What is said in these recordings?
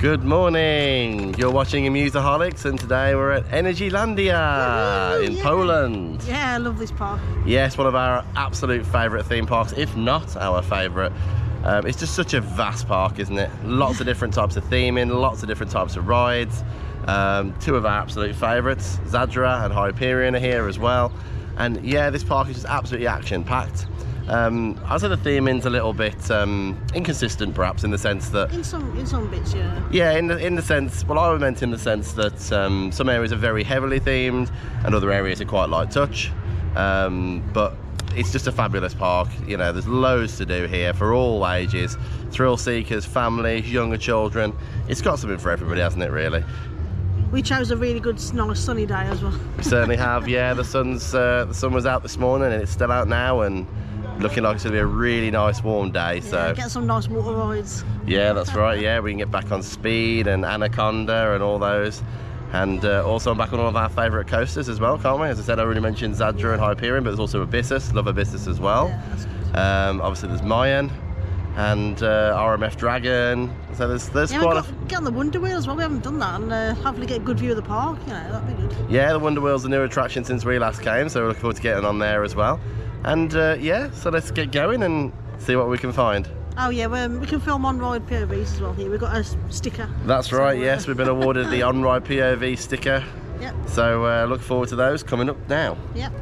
Good morning. You're watching Amuseaholics, and today we're at Energylandia in Poland. Yeah, I love this park. Yes, one of our absolute favourite theme parks, if not our favourite. It's just such a vast park, isn't it? Lots of different types of theming, lots of different types of rides. Two of our absolute favourites, Zadra and Hyperion, are here as well. And yeah, this park is just absolutely action-packed. I'd say the theming's a little bit inconsistent, perhaps, in the sense that in some bits, yeah. Yeah, in the sense, well, I meant in the sense that some areas are very heavily themed and other areas are quite light touch. But it's just a fabulous park. You know, there's loads to do here for all ages, thrill seekers, families, younger children. It's got something for everybody, hasn't it? Really. We chose a really good, nice sunny day as well. We certainly have. Yeah, the sun was out this morning and it's still out now, and looking like it's going to be a really nice warm day. Yeah, so get some nice water rides. Yeah, that's right. Yeah, we can get back on Speed and Anaconda and all those. And also I'm back on all of our favourite coasters as well, can't we? As I said, I already mentioned Zadra and Hyperion, but there's also Abyssus. Love Abyssus as well. Yeah, that's good. Obviously there's Mayan and RMF Dragon. So there's quite a... Get on the Wonder Wheel as well. We haven't done that, and hopefully get a good view of the park. You know, that'd be good. Yeah, the Wonder Wheel's a new attraction since we last came, so we're looking forward to getting on there as well. And yeah, so let's get going and see what we can find. Oh yeah, we can film On Ride POVs as well here. We've got a sticker. That's right, yes, we've been awarded the On Ride POV sticker. Yep. So look forward to those coming up now. Yep.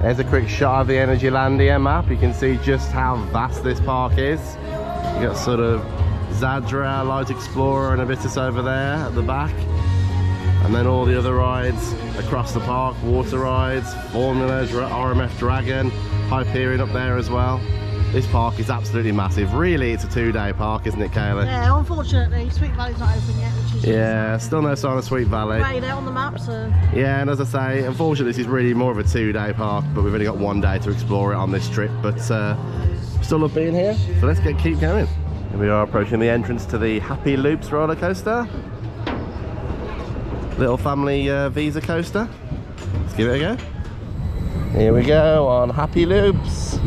There's a quick shot of the Energylandia map. You can see just how vast this park is. You got sort of Zadra, Light Explorer and Abyssus over there at the back. And then all the other rides across the park, water rides, formulas, RMF Dragon, Hyperion up there as well. This park is absolutely massive. Really, it's a two-day park, isn't it, Kayla? Yeah, unfortunately, Sweet Valley's not open yet, which is... Yeah, still no sign of Sweet Valley. Greyed out on the map, so... Yeah, and as I say, unfortunately, this is really more of a two-day park, but we've only got one day to explore it on this trip. But still love being here, so let's keep going. Here we are approaching the entrance to the Happy Loops roller coaster. Little family Visa coaster. Let's give it a go. Here we go on Happy Loops.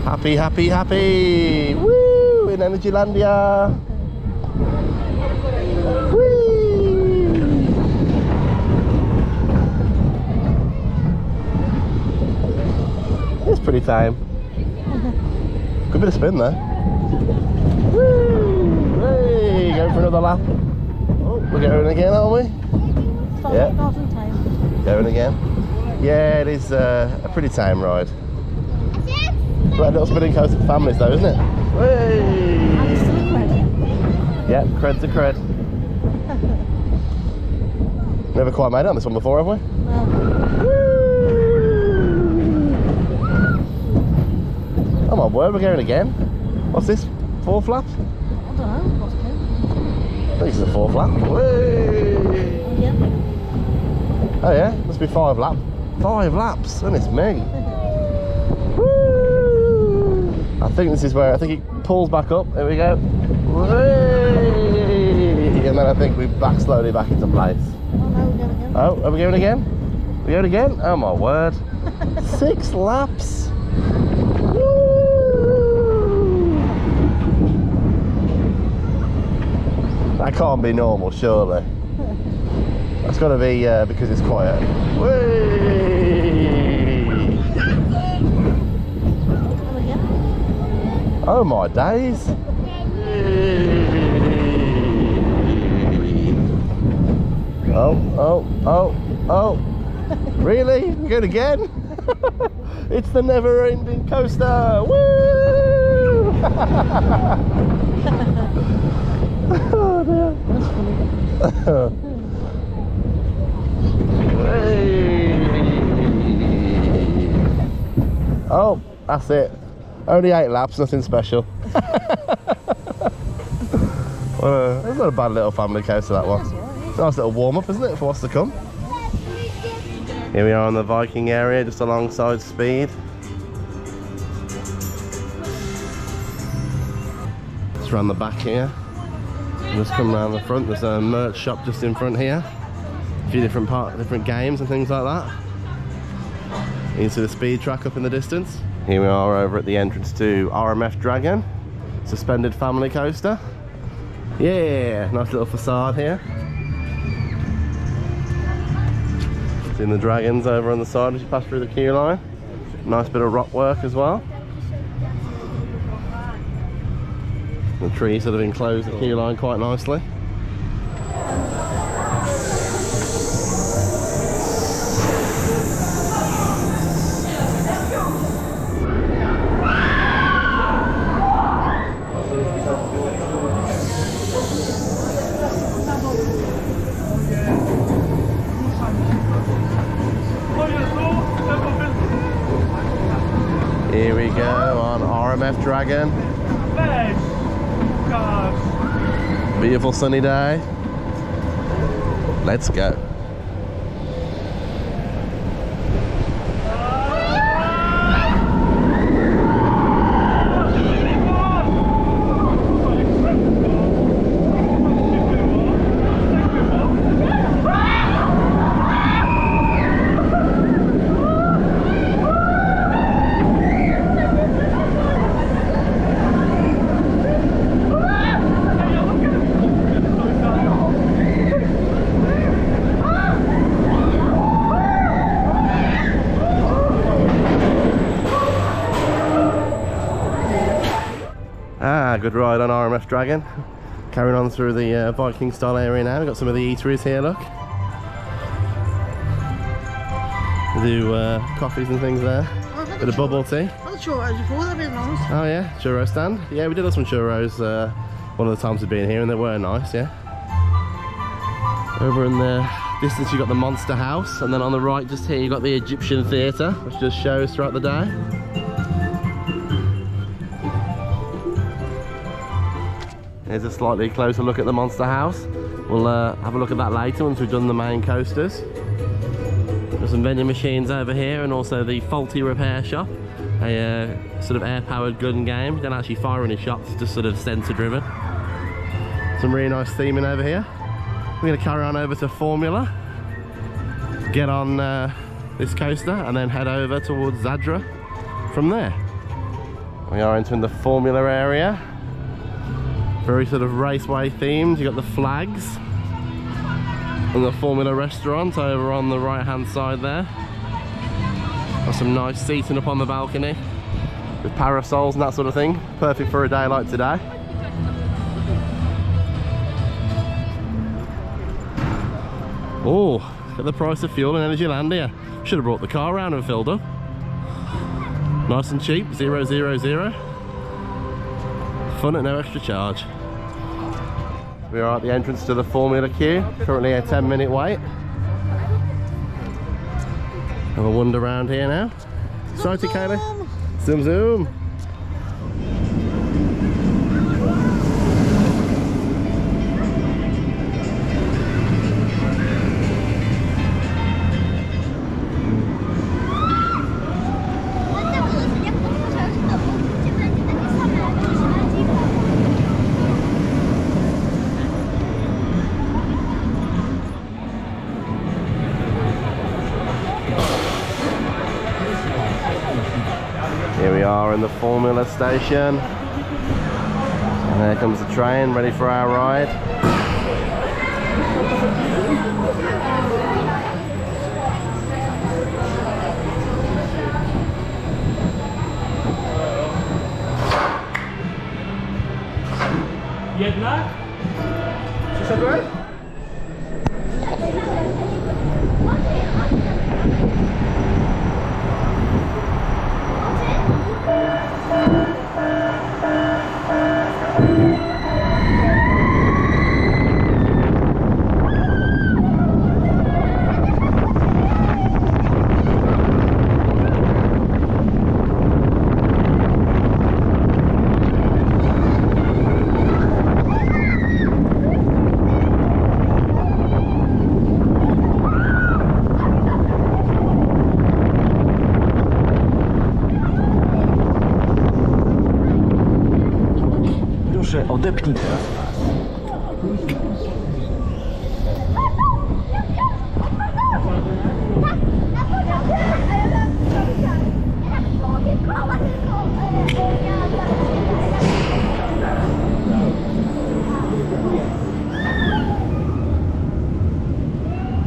Happy, happy, happy! Woo! In Energylandia! Whee! It's pretty tame. Good bit of spin there. Woo! Hey! Going for another lap. Oh, we're going again, aren't we? Yeah. Going again. Yeah, it is a pretty tame ride. Great little spinning coaster for families though, isn't it? Whey! And it's still a cred. Yeah, cred's a cred. Never quite made it on this one before, have we? No. Oh my word, we're going again. What's this? 4 flaps? I don't know. What's it? I think this is a 4 flap. Whey! Yeah. Oh yeah, must be 5 laps. 5 laps, goodness me. I think this is where, I think it pulls back up, there we go. Whee! And then I think we back slowly back into place. Oh no, we're going again. Oh, are we going again? We're going again? Oh my word. 6 laps. Woo! That can't be normal, surely. That's got to be because it's quiet. Whee! Oh my days! Oh! Really? We're going again? It's the never-ending coaster! Woo! Oh dear, that's funny. Oh, that's it. Only 8 laps, nothing special. Well, that's not a bad little family coaster, that one. Nice little warm-up, isn't it, for what's to come? Here we are in the Viking area, just alongside Speed. Just around the back here. Just come around the front, there's a merch shop just in front here. a few different games and things like that. You can see the speed track up in the distance. Here we are over at the entrance to RMF Dragon, suspended family coaster. Yeah, nice little facade here. Seeing the dragons over on the side as you pass through the queue line. Nice bit of rock work as well. The trees sort of enclose the queue line quite nicely. Here we go on RMF Dragon. Beautiful sunny day. Let's go. Good ride on RMF Dragon. Carrying on through the Viking style area now. We've got some of the eateries here, look. We do coffees and things there. Bit of bubble tea. Oh, the churros before, that'd be nice. Oh yeah, churro stand. Yeah, we did have some churros one of the times we've been here and they were nice, yeah. Over in the distance you got the Monster House, and then on the right just here you got the Egyptian Theatre, which does shows throughout the day. Here's a slightly closer look at the Monster House. We'll have a look at that later once we've done the main coasters. There's some vending machines over here and also the Faulty Repair Shop, a sort of air-powered gun game. You don't actually fire any shots, just sort of sensor-driven. Some really nice theming over here. We're going to carry on over to Formula, get on this coaster and then head over towards Zadra from there. We are entering the Formula area. Very sort of raceway themed. You got the flags and the Formula restaurant over on the right hand side there. Got some nice seating up on the balcony with parasols and that sort of thing. Perfect for a day like today. Oh, look at the price of fuel in Energylandia. Should have brought the car around and filled up. Nice and cheap, 000. Fun at no extra charge. We are at the entrance to the Formula queue, currently a 10-minute wait. Have a wander around here now. Excited, Kaylee? Zoom zoom! Here we are in the Formula station, and there comes the train ready for our ride. Jednak? Przyszedłeś? Proszę, odepnij teraz.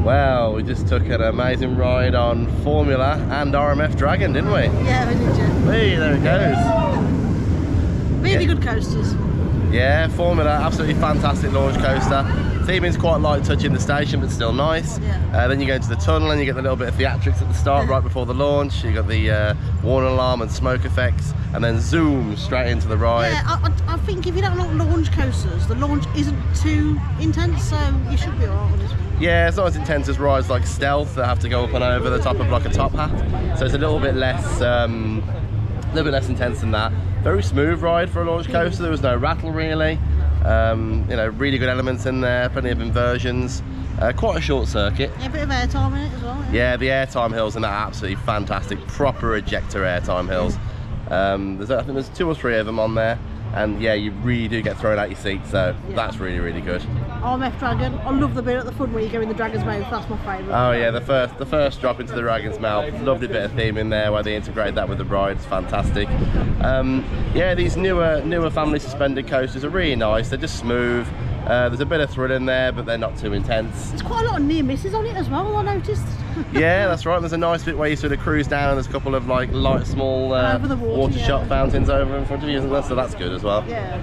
Well, we just took an amazing ride on Formula and RMF Dragon, didn't we? Yeah, we did, yeah. Hey, there it goes. Really good coasters. Yeah, Formula, absolutely fantastic launch coaster. Theming's quite light touching the station, but still nice. Yeah. Then you go into the tunnel and you get the little bit of theatrics at the start, right before the launch. You got the warning alarm and smoke effects, and then zoom straight into the ride. Yeah, I think if you don't like launch coasters, the launch isn't too intense, so you should be alright with this one. Yeah, it's not as intense as rides like Stealth that have to go up and over the top of like a top hat. So it's a little bit less intense than that. Very smooth ride for a launch coaster. There was no rattle really. You know, really good elements in there, plenty of inversions. Quite a short circuit. Yeah, a bit of airtime in it as well. Yeah, the airtime hills and that are absolutely fantastic. Proper ejector airtime hills. I think there's 2 or 3 of them on there. And yeah, you really do get thrown out your seat, so that's really, really good. RMF Dragon, I love the bit at the front where you go in the dragon's mouth, that's my favourite. Oh yeah, the first drop into the dragon's mouth, lovely bit of theme in there where they integrate that with the ride, it's fantastic. Yeah, these newer family suspended coasters are really nice, they're just smooth. There's a bit of thrill in there, but they're not too intense. There's quite a lot of near misses on it as well, I noticed. Yeah, that's right. There's a nice bit where you sort of cruise down and there's a couple of like light, small water shot fountains over in front of you, isn't there? So that's good as well. Yeah.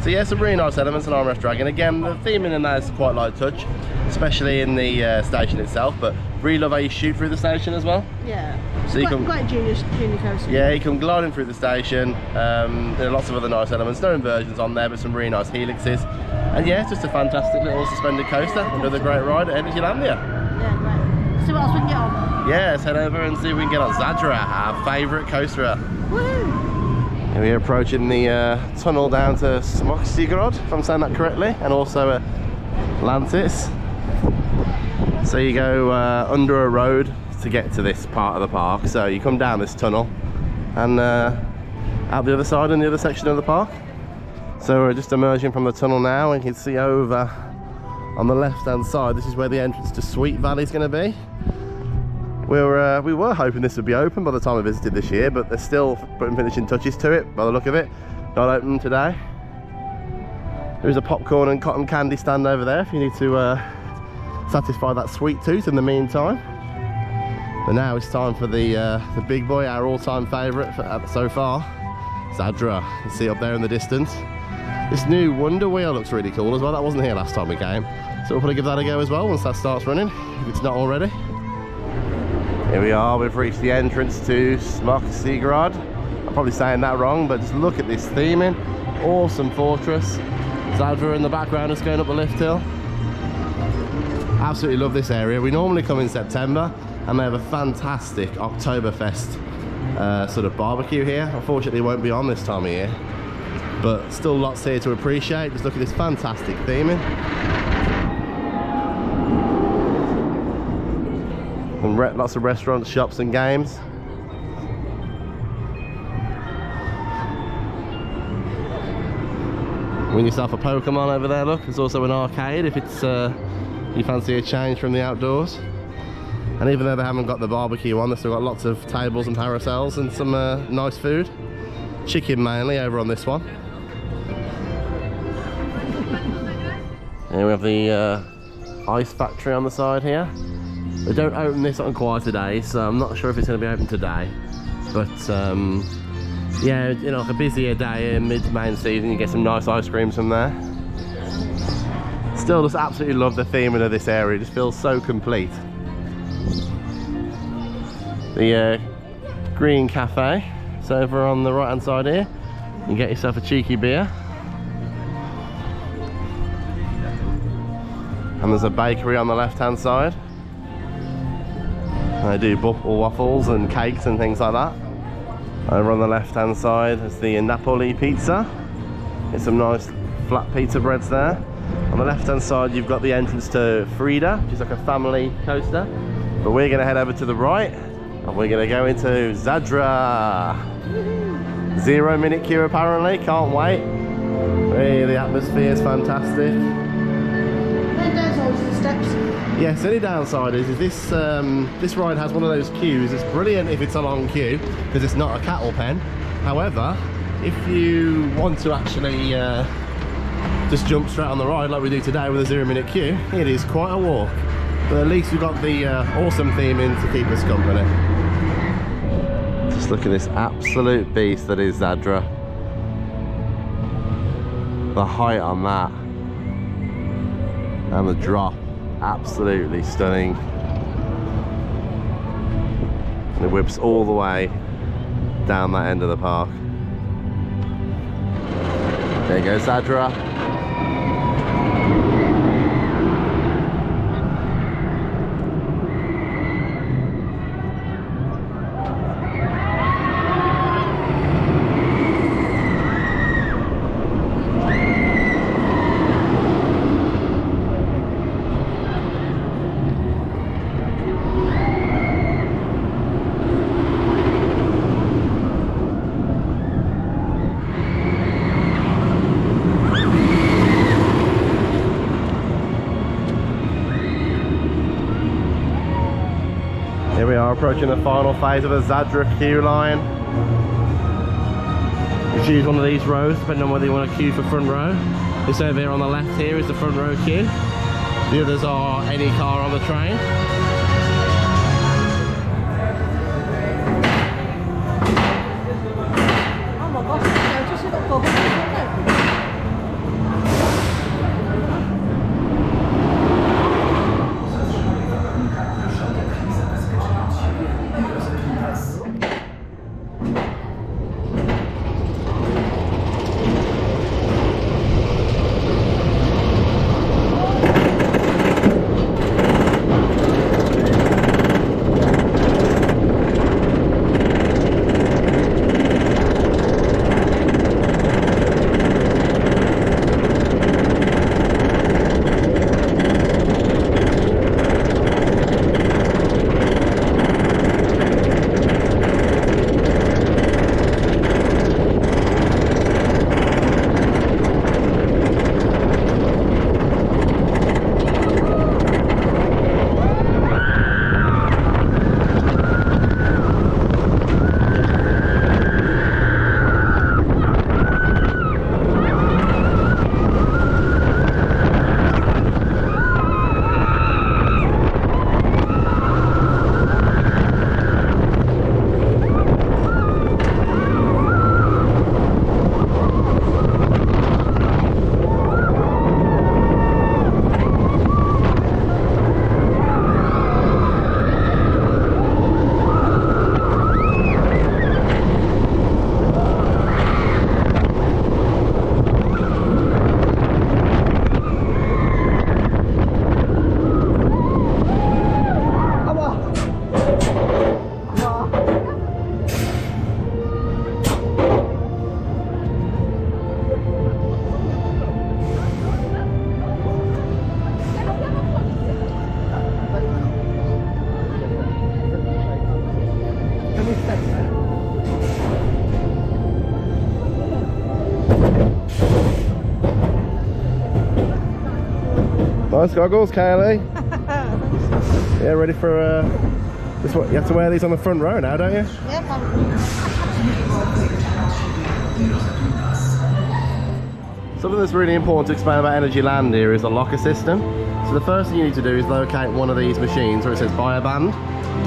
So yeah, some really nice elements in RMF Dragon. Again, the theming in that is quite light touch, especially in the station itself, but really love how you shoot through the station as well. Yeah. So you can, quite junior coaster. yeah, you come gliding through the station. There are lots of other nice elements, no inversions on there, but some really nice helixes. And yeah, it's just a fantastic little suspended coaster. Another great ride at Energylandia. Yeah, great. See what else we can get on. Yeah, let's head over and see if we can get on Zadra, our favourite coaster. Woohoo! Here we're approaching the tunnel down to Amuseaholics, if I'm saying that correctly, and also Atlantis. So you go under a road to get to this part of the park. So you come down this tunnel and out the other side in the other section of the park. So we're just emerging from the tunnel now, and you can see over on the left hand side, this is where the entrance to Sweet Valley is going to be. We were hoping this would be open by the time I visited this year, but they're still putting finishing touches to it by the look of it. Not open today. There is a popcorn and cotton candy stand over there if you need to satisfy that sweet tooth in the meantime. But now it's time for the big boy, our all-time favourite so far, Zadra. You see up there in the distance. This new Wonder Wheel looks really cool as well. That wasn't here last time we came, so we'll probably give that a go as well once that starts running, if it's not already. Here we are, we've reached the entrance to Amuseaholics. I'm probably saying that wrong, but just look at this theming. Awesome fortress. Zadra in the background is going up the lift hill. Absolutely love this area. We normally come in September and they have a fantastic Oktoberfest sort of barbecue here. Unfortunately it won't be on this time of year, but still lots here to appreciate. Just look at this fantastic theming. And lots of restaurants, shops and games. Win yourself a Pokemon over there, look. There's also an arcade if it's you fancy a change from the outdoors. And even though they haven't got the barbecue on, they've still got lots of tables and parasols and some nice food. Chicken mainly over on this one. Here we have the ice factory on the side here. They don't open this on quite a day, so I'm not sure if it's going to be open today. But yeah, you know, like a busier day in mid-main season, you get some nice ice creams from there. Still just absolutely love the theming of this area, it just feels so complete. The Green Cafe, it's over on the right hand side here. You get yourself a cheeky beer. And there's a bakery on the left hand side. They do waffles and cakes and things like that. Over on the left hand side is the Napoli pizza. It's some nice flat pizza breads there. On the left hand side you've got the entrance to Frida, which is like a family coaster. But we're going to head over to the right and we're going to go into Zadra. 0 minute queue apparently, can't wait. Hey, the atmosphere is fantastic. Yes, the only downside is this ride has one of those queues. It's brilliant if it's a long queue because it's not a cattle pen, However, if you want to actually just jump straight on the ride like we do today with a 0-minute queue, it is quite a walk. But at least we've got the awesome theme in to keep us company. Just look at this absolute beast that is Zadra. The height on that and the drop, absolutely stunning. And it whips all the way down that end of the park. There you go, Zadra. Here we are approaching the final phase of the Zadra queue line. You choose one of these rows depending on whether you want to queue for front row. This over here on the left here is the front row queue. The others are any car on the train. Oh my gosh, I just got bubbles. Nice goggles, Kaylee. Yeah, ready for this? What you have to wear these on the front row now, don't you? Yeah, Something that's really important to explain about Energylandia is the locker system. So the first thing you need to do is locate one of these machines where it says buy a band.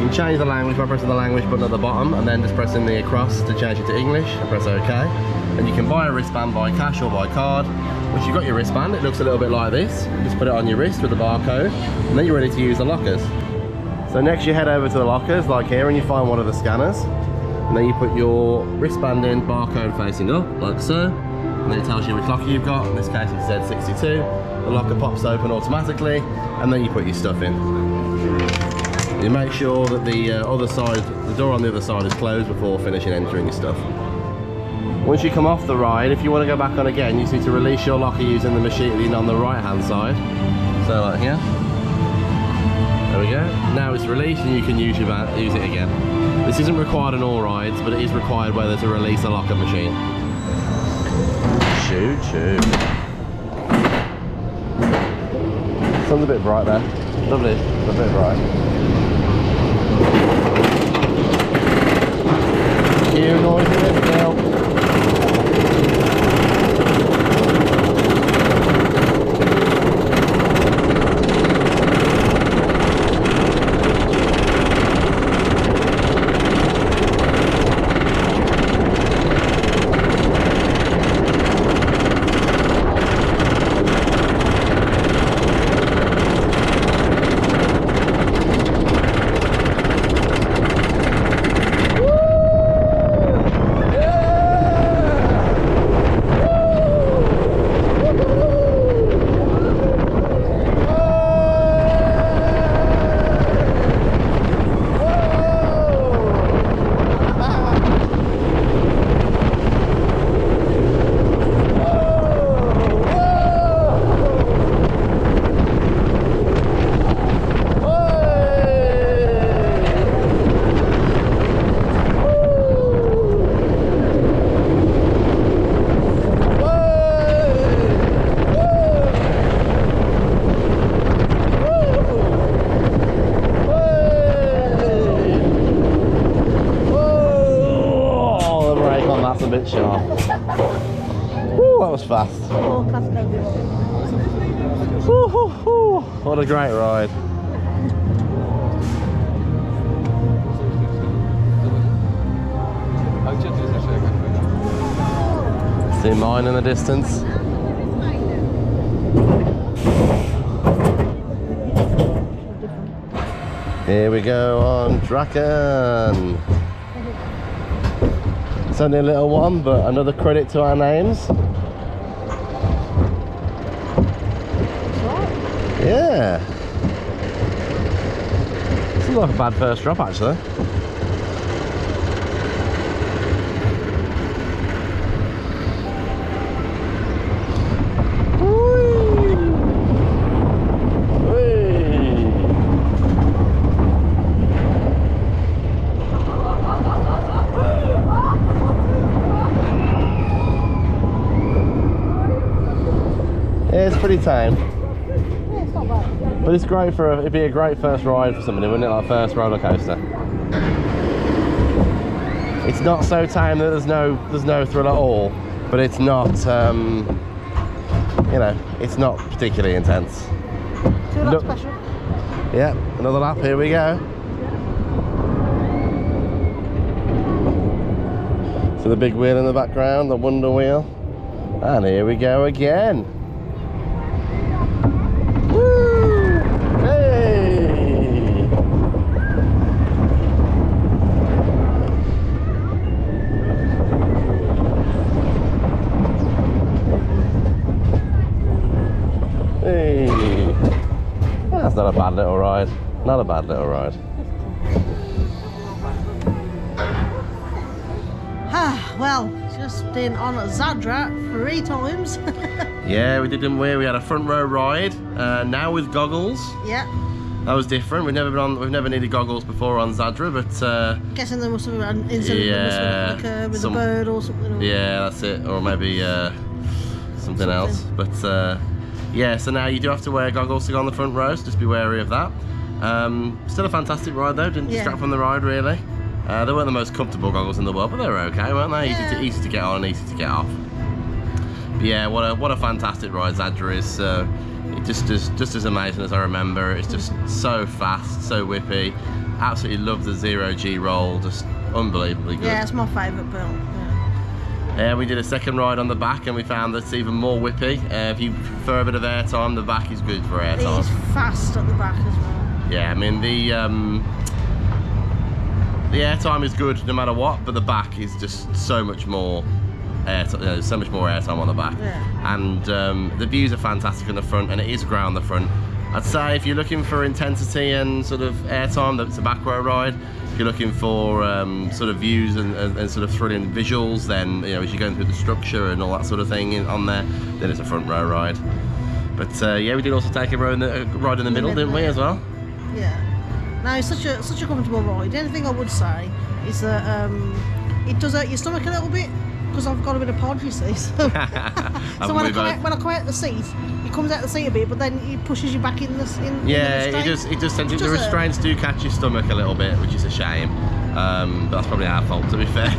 You can change the language by pressing the language button at the bottom and then just pressing the across to change it to English and press OK. And you can buy a wristband by cash or by card. Once you've got your wristband, it looks a little bit like this. Just put it on your wrist with the barcode and then you're ready to use the lockers. So next you head over to the lockers like here and you find one of the scanners. And then you put your wristband in, barcode facing up, like so. And then it tells you which locker you've got. In this case it's Z62. The locker pops open automatically and then you put your stuff in. You make sure that the other side, the door on the other side is closed before finishing entering your stuff. Once you come off the ride, if you want to go back on again, you just need to release your locker using the machine on the right hand side. So like here. There we go. Now it's released and you can use it again. This isn't required on all rides, but it is required where there's a release a locker machine. Choo choo. Sun's a bit bright there. Lovely. It's a bit bright. Cue noise in it still. a bit sharp. Woo, that was fast. Woo, hoo, hoo. What a great ride. See mine in the distance. Here we go on Draken. It's only a little one, but another credit to our names. Yeah. This is like a bad first drop actually. It's pretty tame. Yeah, it's not bad. But it's great for it'd be a great first ride for somebody, wouldn't it? Like first roller coaster. It's not so tame that there's no thrill at all, but it's not you know, it's not particularly intense. 2 laps special. Yeah, another lap, here we go. So the big wheel in the background, the wonder wheel. And here we go again. That's not a bad little ride. Not a bad little ride. Well, just been on Zadra 3 times. Yeah, we did, didn't we? We had a front row ride. Now with goggles. Yeah. That was different. We've never needed goggles before on Zadra, but Guessing there must have been an incident yeah, with a bird or something. Or... Yeah, that's it. Or maybe something else. But yeah, so now you do have to wear goggles to go on the front row, so just be wary of that. Still a fantastic ride though, didn't distract from the ride really. They weren't the most comfortable goggles in the world, but they were okay, weren't they? Yeah. Easy to get on and easy to get off. But yeah, what a fantastic ride Zadra is. Just as amazing as I remember. It's just so fast, so whippy. Absolutely love the 0G roll, just unbelievably good. Yeah, it's my favourite build. Yeah, we did a second ride on the back and we found that it's even more whippy. If you prefer a bit of airtime, the back is good for airtime. It is fast at the back as well. Yeah, I mean the airtime is good no matter what, but the back is just so much more so much more airtime on the back. Yeah. And the views are fantastic on the front, and it is grey on the front. I'd say if you're looking for intensity and sort of airtime, that's a back row ride. If you're looking for sort of views and sort of thrilling visuals, then you know, as you're going through the structure and all that sort of thing on there, then it's a front row ride. But yeah, we did also take a ride in the middle, didn't we, as well? Yeah. Now it's such a comfortable ride. The only thing I would say is that it does hurt your stomach a little bit, because I've got a bit of pod, you see. So, when I come out the seat, it comes out the seat a bit, but then it pushes you back in the yeah, it does tend to. The restraints do catch your stomach a little bit, which is a shame. But that's probably our fault, to be fair.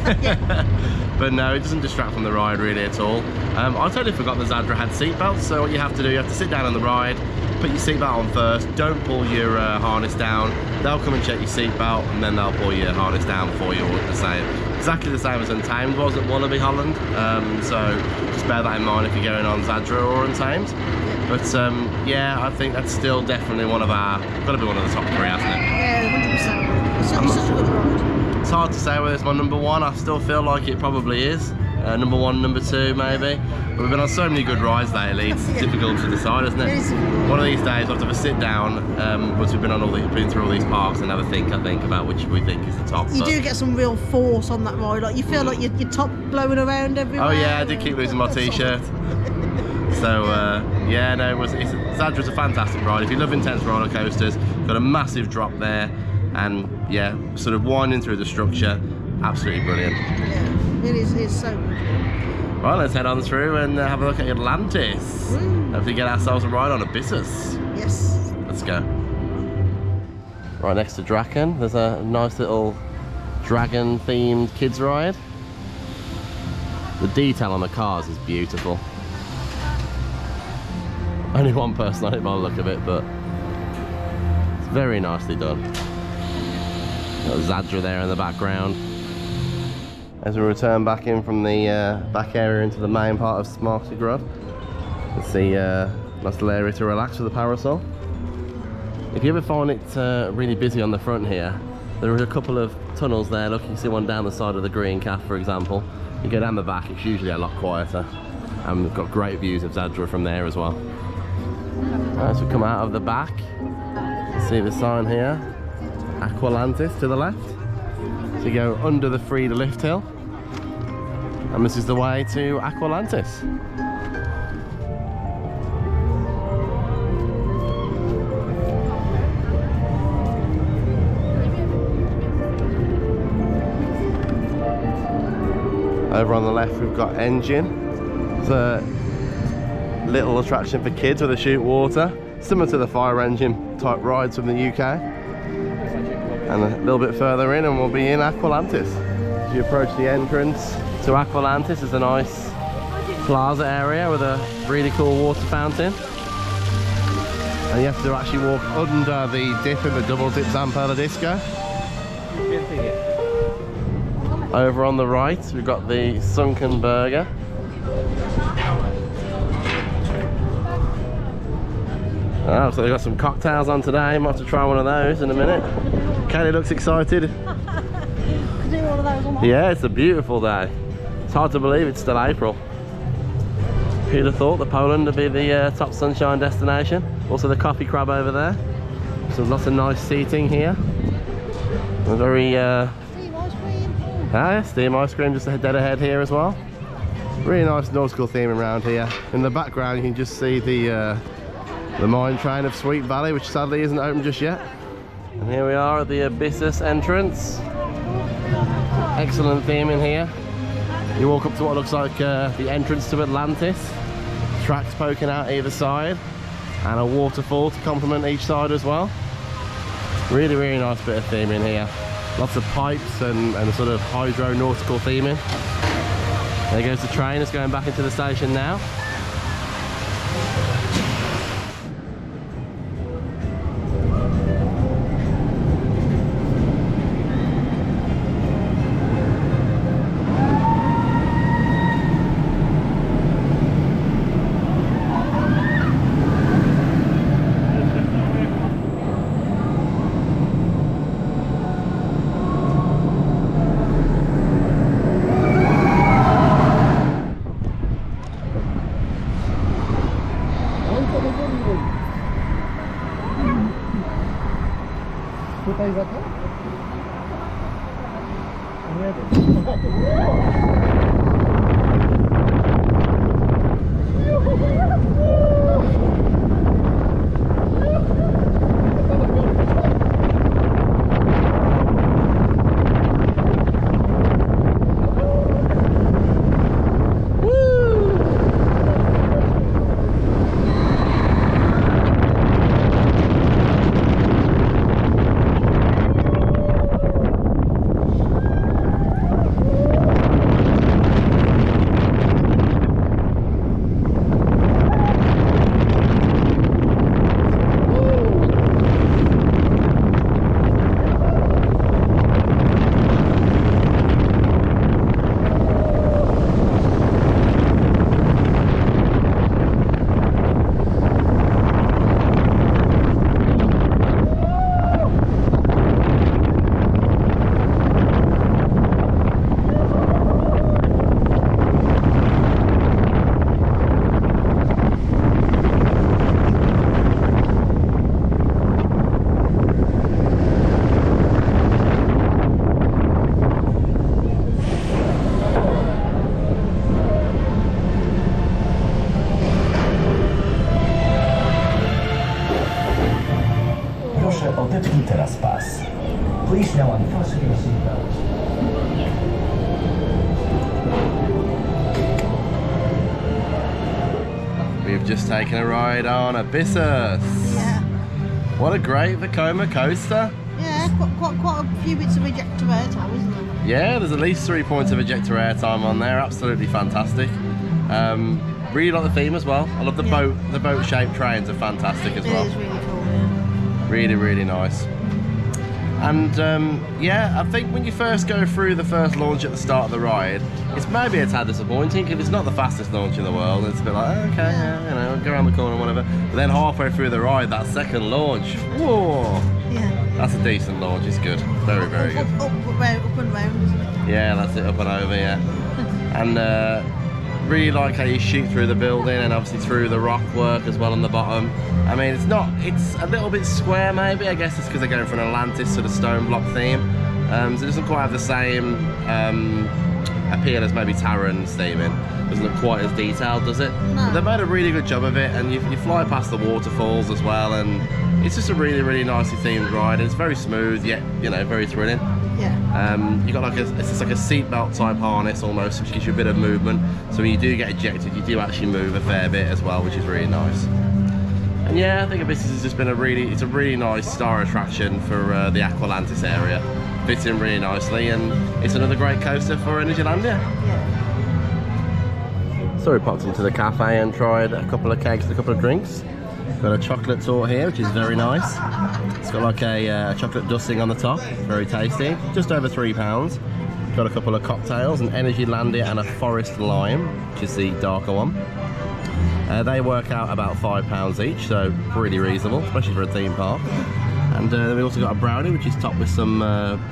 But no, it doesn't distract from the ride really at all. I totally forgot the Zadra had seatbelts, so what you have to do, you have to sit down on the ride, put your seatbelt on first, don't pull your harness down. They'll come and check your seatbelt, and then they'll pull your harness down for you, all the same. Exactly the same as Untamed was at Wallaby Holland, so just bear that in mind if you're going on Zadra or Untamed. But yeah, I think that's still definitely got to be one of the top 3, hasn't it? Yeah, 100%. It's such a good ride. It's hard to say whether it's my number 1. I still feel like it probably is. Number 1, number 2 maybe. But we've been on so many good rides lately, it's difficult to decide, isn't it? One of these days we'll have to have a sit down once we've been through all these parks and have a think, I think, about which we think is the top. You do get some real force on that ride, like you feel like your top blowing around everywhere. Oh yeah, I did keep losing my t-shirt. So yeah, no, Zadra's a fantastic ride. If you love intense roller coasters, got a massive drop there, and yeah, sort of winding through the structure, absolutely brilliant. Yeah, it is so good. Right, let's head on through and have a look at Atlantis. Hopefully get ourselves a ride on Abyssus. Yes. Let's go. Right next to Draken, there's a nice little dragon themed kids ride. The detail on the cars is beautiful. Only one person on it by the look of it, but it's very nicely done. Got Zadra there in the background. As we return back in from the back area into the main part of Smarty Grove, you see a nice little area to relax with the parasol. If you ever find it really busy on the front here, there are a couple of tunnels there. Look, you can see one down the side of the green calf, for example. You go down the back, it's usually a lot quieter, and we've got great views of Zadra from there as well. As we come out of the back, see the sign here, Aqualantis to the left. So you go under the Frida lift hill, and this is the way to Aqualantis. Over on the left we've got Engine. It's a little attraction for kids where they shoot water, similar to the fire engine type rides from the UK. And a little bit further in and we'll be in Aqualantis. As you approach the entrance to Aqualantis, there's a nice plaza area with a really cool water fountain. And you have to actually walk under the dip in the double dip Zamperla Disco. Over on the right, we've got the Sunken Burger. Oh, so they've got some cocktails on today. Might have to try one of those in a minute. Kelly looks excited. Do one of those on. Yeah, it's a beautiful day. It's hard to believe it's still April. Who'd have thought that Poland would be the top sunshine destination? Also the coffee crab over there. So lots of nice seating here. A very steam ice cream just dead ahead here as well. Really nice nautical theme around here. In the background you can just see the mine train of Sweet Valley, which sadly isn't open just yet. And here we are at the Abyssus entrance. Excellent theme in here. You walk up to what looks like the entrance to Atlantis. Tracks poking out either side, and a waterfall to complement each side as well. Really, really nice bit of theme in here. Lots of pipes and a sort of hydro nautical theming. There goes the train, it's going back into the station now. Tutaj za to? Nie Odepnij teraz pas. Please now unfasten your seatbelt. We've just taken a ride on Abyssus. Yeah. What a great Vekoma coaster. Yeah, quite a few bits of ejector airtime, isn't there? Yeah, there's at least 3 points of ejector airtime on there. Absolutely fantastic. Really like the theme as well. I love the boat shaped trains are fantastic as well. It is really cool, yeah. Really, really nice. And yeah, I think when you first go through the first launch at the start of the ride, it's maybe a tad disappointing because it's not the fastest launch in the world. It's a bit like, okay, yeah, you know, go around the corner, whatever. But then halfway through the ride, that second launch, whoa, Yeah. that's a decent launch. It's good, very, very good. Up and round, isn't it? Yeah, that's it, up and over, yeah. And really like how you shoot through the building and obviously through the rock work as well on the bottom. I mean, it's a little bit square maybe. I guess it's because they're going for an Atlantis sort of stone block theme. So it doesn't quite have the same appeal as maybe Taran's theming. Doesn't look quite as detailed, does it? No. But they've made a really good job of it, and you fly past the waterfalls as well, and it's just a really, really nicely themed ride. It's very smooth, yet, you know, very thrilling. Yeah. You got like it's just like a seatbelt type harness almost, which gives you a bit of movement. So when you do get ejected, you do actually move a fair bit as well, which is really nice. And yeah, I think Abyssus has just been a really nice star attraction for the Aqualantis area. Fits in really nicely, and it's another great coaster for Energylandia. Yeah. So we popped into the cafe and tried a couple of cakes and a couple of drinks. Got a chocolate torte here, which is very nice. It's got like a chocolate dusting on the top, very tasty. Just over £3. Got a couple of cocktails, an Energylandia and a Forest Lime, which is the darker one. They work out about £5 each, so pretty reasonable, especially for a theme park. And then we also got a brownie, which is topped with some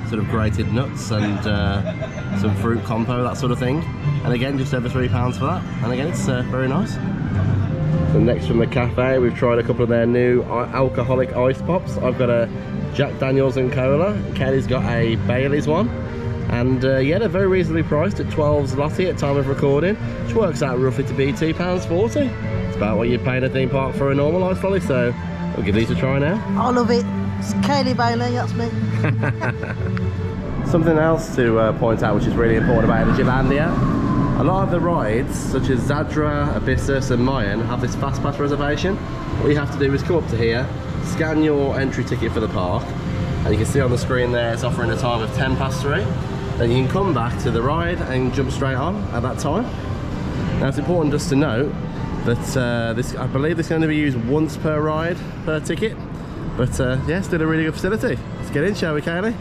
sort of grated nuts and some fruit compo, that sort of thing. And again, just over £3 for that. And again, it's very nice. So next from the cafe, we've tried a couple of their new alcoholic ice pops. I've got a Jack Daniels and Cola. Kelly's got a Bailey's one. And yeah, they're very reasonably priced at 12 zloty at time of recording, which works out roughly to be £2.40. It's about what you'd pay in a theme park for a normal ice lolly, so we'll give these a try now. I love it. It's Kaylee Bailey, that's me. Something else to point out, which is really important about Energylandia, a lot of the rides, such as Zadra, Abyssus and Mayan, have this fast pass reservation. What you have to do is come up to here, scan your entry ticket for the park, and you can see on the screen there it's offering a time of 3:10. Then you can come back to the ride and jump straight on at that time. Now it's important just to note that I believe this is going to be used once per ride per ticket, but yeah, still a really good facility. Let's get in, shall we, Kaylee?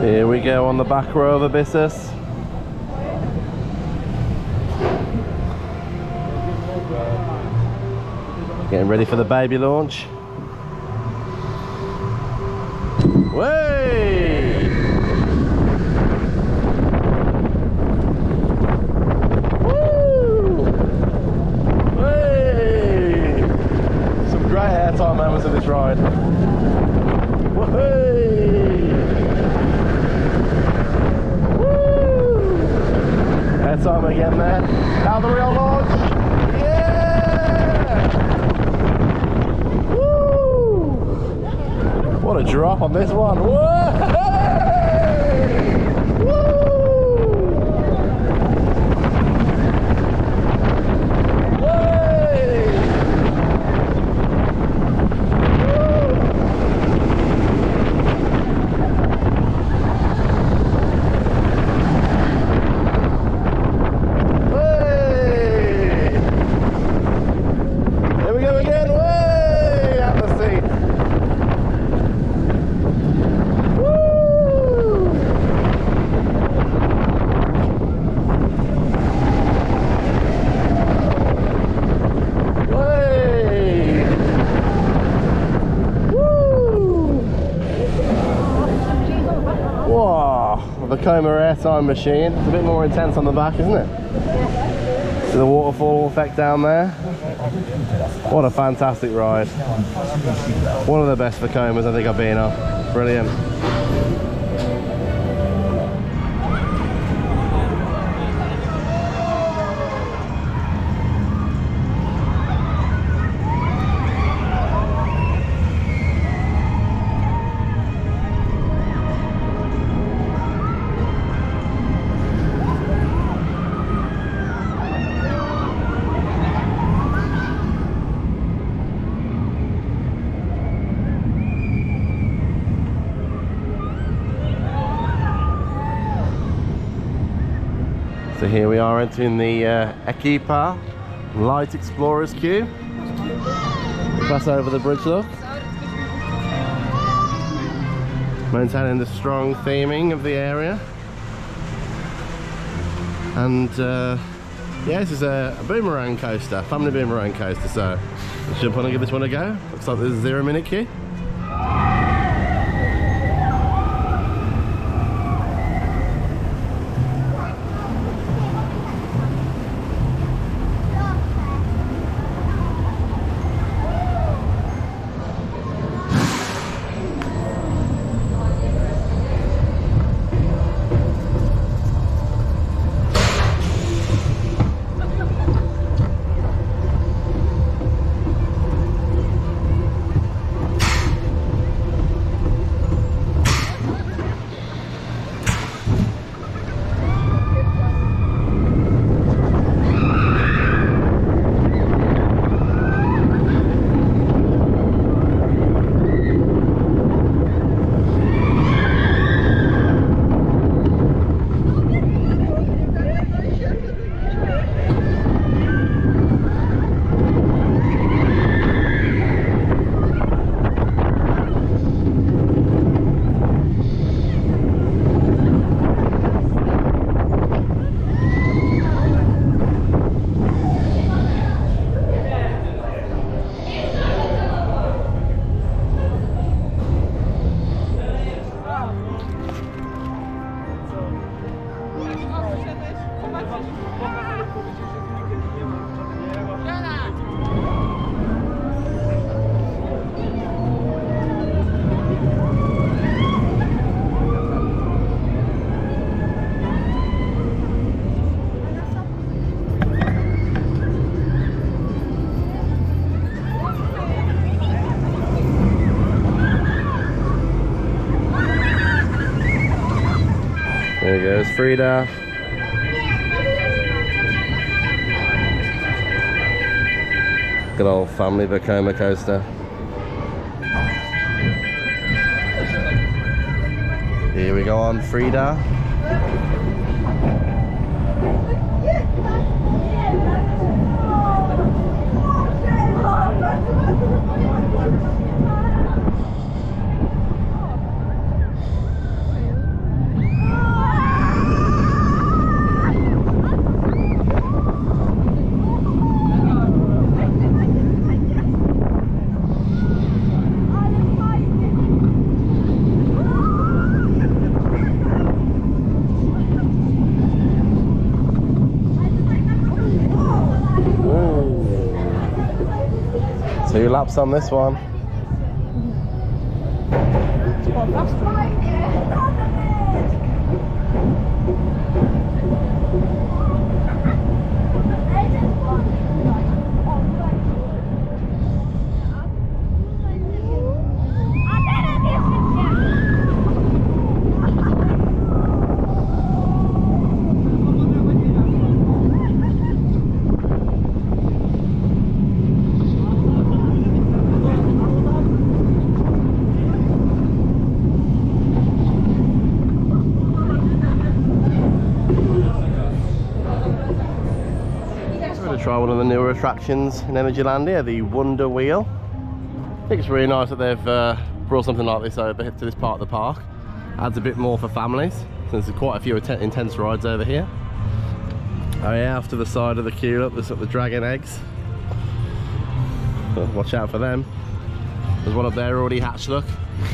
Here we go on the back row of Abyssus. Getting ready for the baby launch. Way! Woo! Way! Some great airtime moments of this ride. Way! Woo! Airtime again there. Now the real launch. What a drop on this one. Whoa! Here we go again. Way out the seat. The Coma airtime machine. It's a bit more intense on the back, isn't it? See the waterfall effect down there. What a fantastic ride. One of the best Vacomas I think I've been on. Brilliant. So here we are entering the Ekipa Light Explorers queue. Pass over the bridge, look. Maintaining the strong theming of the area. And yeah, this is a boomerang coaster, family boomerang coaster, so let's jump on and give this one a go. Looks like there's a 0-minute queue. There goes Frida. Good old family Vekoma coaster. Here we go on Frida. Two laps on this one. Try one of the newer attractions in Energylandia, the Wonder Wheel. I think it's really nice that they've brought something like this over to this part of the park. Adds a bit more for families. There's quite a few intense rides over here. Oh yeah, off to the side of the queue, look, there's the dragon eggs. Watch out for them. There's one up there already hatched, look.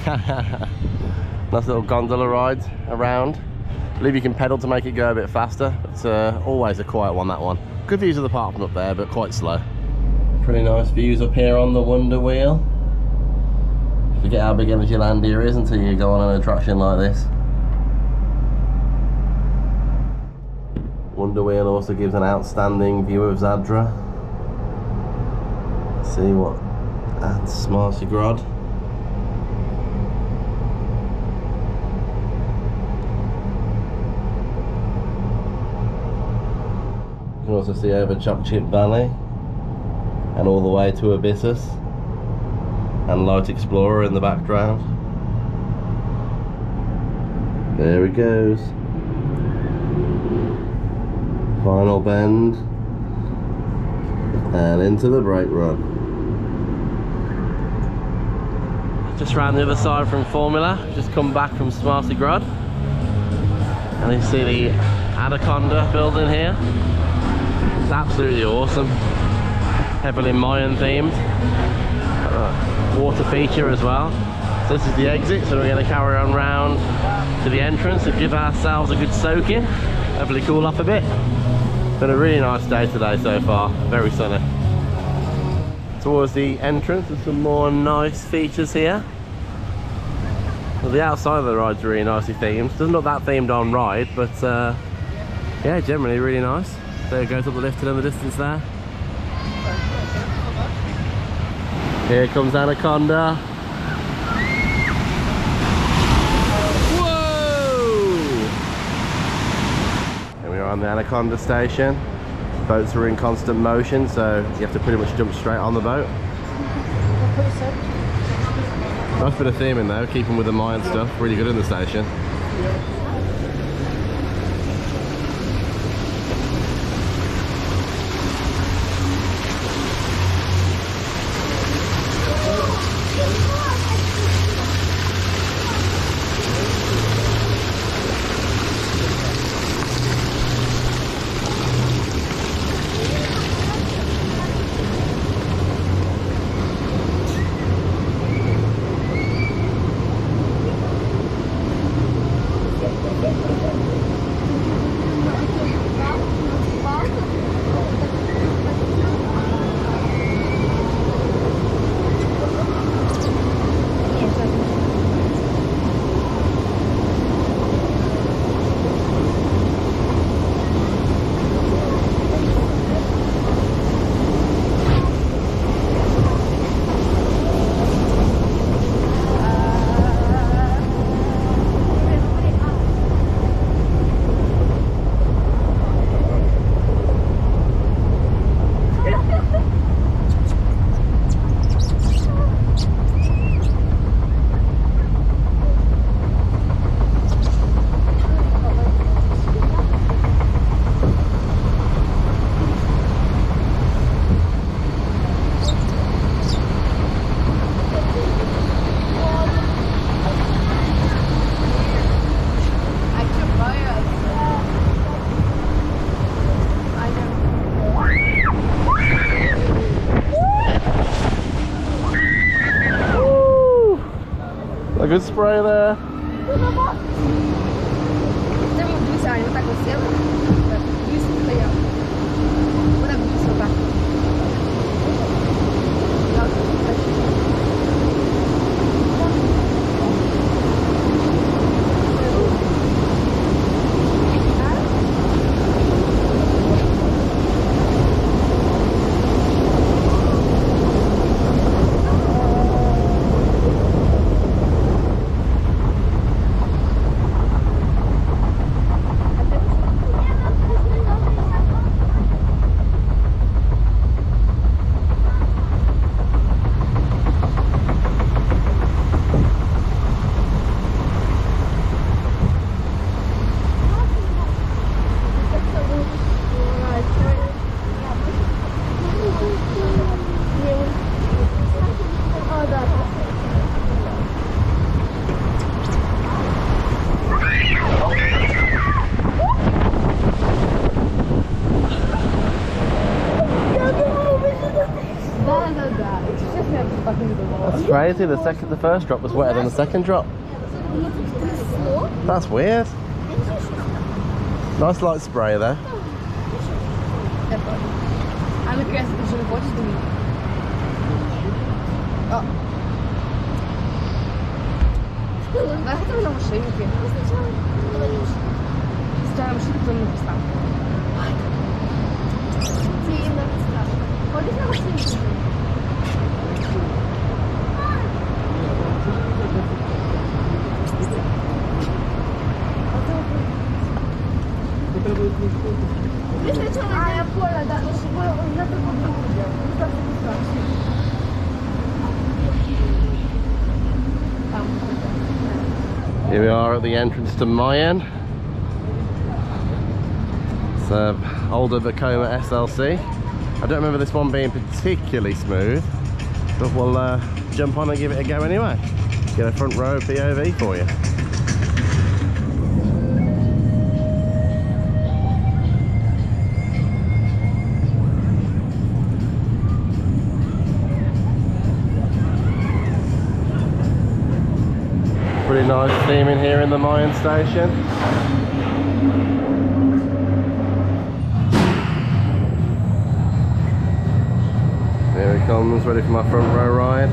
Nice little gondola ride around. I believe you can pedal to make it go a bit faster. It's always a quiet one, that one. Good views of the park from up there, but quite slow. Pretty nice views up here on the Wonder Wheel. You forget how big Energylandia is until you go on an attraction like this. Wonder Wheel also gives an outstanding view of Zadra. See what adds Smarty-Grod. You can also see over Choc Chip Valley and all the way to Abyssus and Light Explorer in the background. There he goes. Final bend. And into the brake run. Just round the other side from Formula. Just come back from Smarty Grod. And you see the Anaconda building here. It's absolutely awesome. Heavily Mayan themed. Water feature as well. So this is the exit, so we're going to carry on round to the entrance and give ourselves a good soak in. Hopefully cool off a bit. Been a really nice day today so far, very sunny. Towards the entrance there's some more nice features here. Well, the outside of the ride's really nicely themed. Doesn't look that themed on ride, but yeah, generally really nice. There it goes up the lift in the distance there. Here comes Anaconda. Whoa! Here we are on the Anaconda station. Boats are in constant motion, so you have to pretty much jump straight on the boat. Nice bit of theming though, keeping with the Mayan stuff. Really good in the station. A good spray there. That's crazy. The first drop was wetter than the second drop. That's weird. Nice light spray there. Here we are at the entrance to Mayan. It's an older Vekoma SLC. I don't remember this one being particularly smooth, but we'll jump on and give it a go anyway. Get a front row POV for you. Pretty nice theming here in the Mayan station. Here he comes, ready for my front row ride.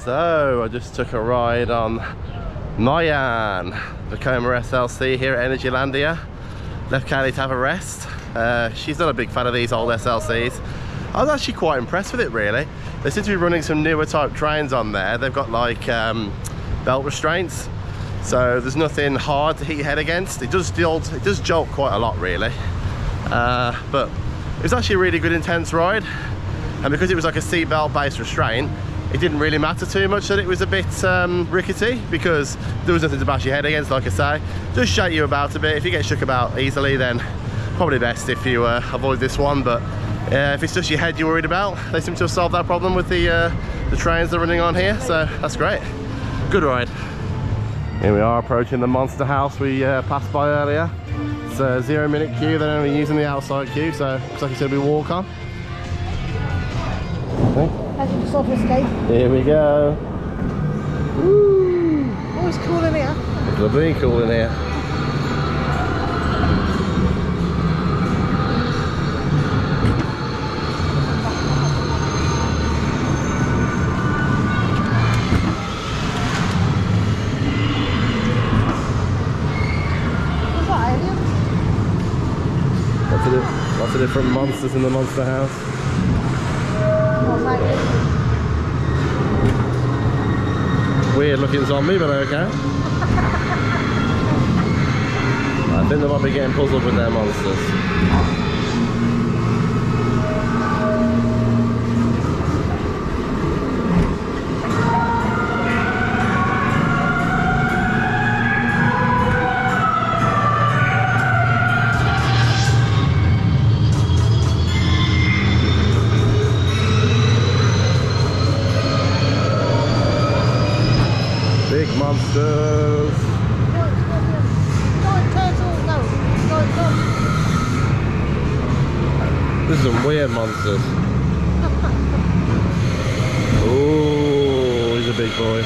So I just took a ride on Mayan, Vekoma SLC here at Energylandia. Left Kaylee to have a rest. She's not a big fan of these old SLCs. I was actually quite impressed with it really. They seem to be running some newer type trains on there. They've got like belt restraints, so there's nothing hard to hit your head against. It does jolt quite a lot really. But it was actually a really good intense ride. And because it was like a seatbelt based restraint, it didn't really matter too much that it was a bit rickety, because there was nothing to bash your head against, like I say. Just shake you about a bit. If you get shook about easily, then probably best if you avoid this one. But if it's just your head you're worried about, they seem to have solved that problem with the trains they're running on here, so that's great. Good ride. Here we are approaching the monster house we passed by earlier. It's a 0-minute queue, they're only using the outside queue, so looks like it's going to be walk on. Okay. As you sort of escape. Here we go. Woo! Oh, it's cool in here. It's lovely cool in here. What's that, aliens? Lots of different monsters in the monster house. Weird looking zombie, but okay. I think they might be getting puzzled with their monsters. Monsters. This is some weird monsters. Oh, he's a big boy.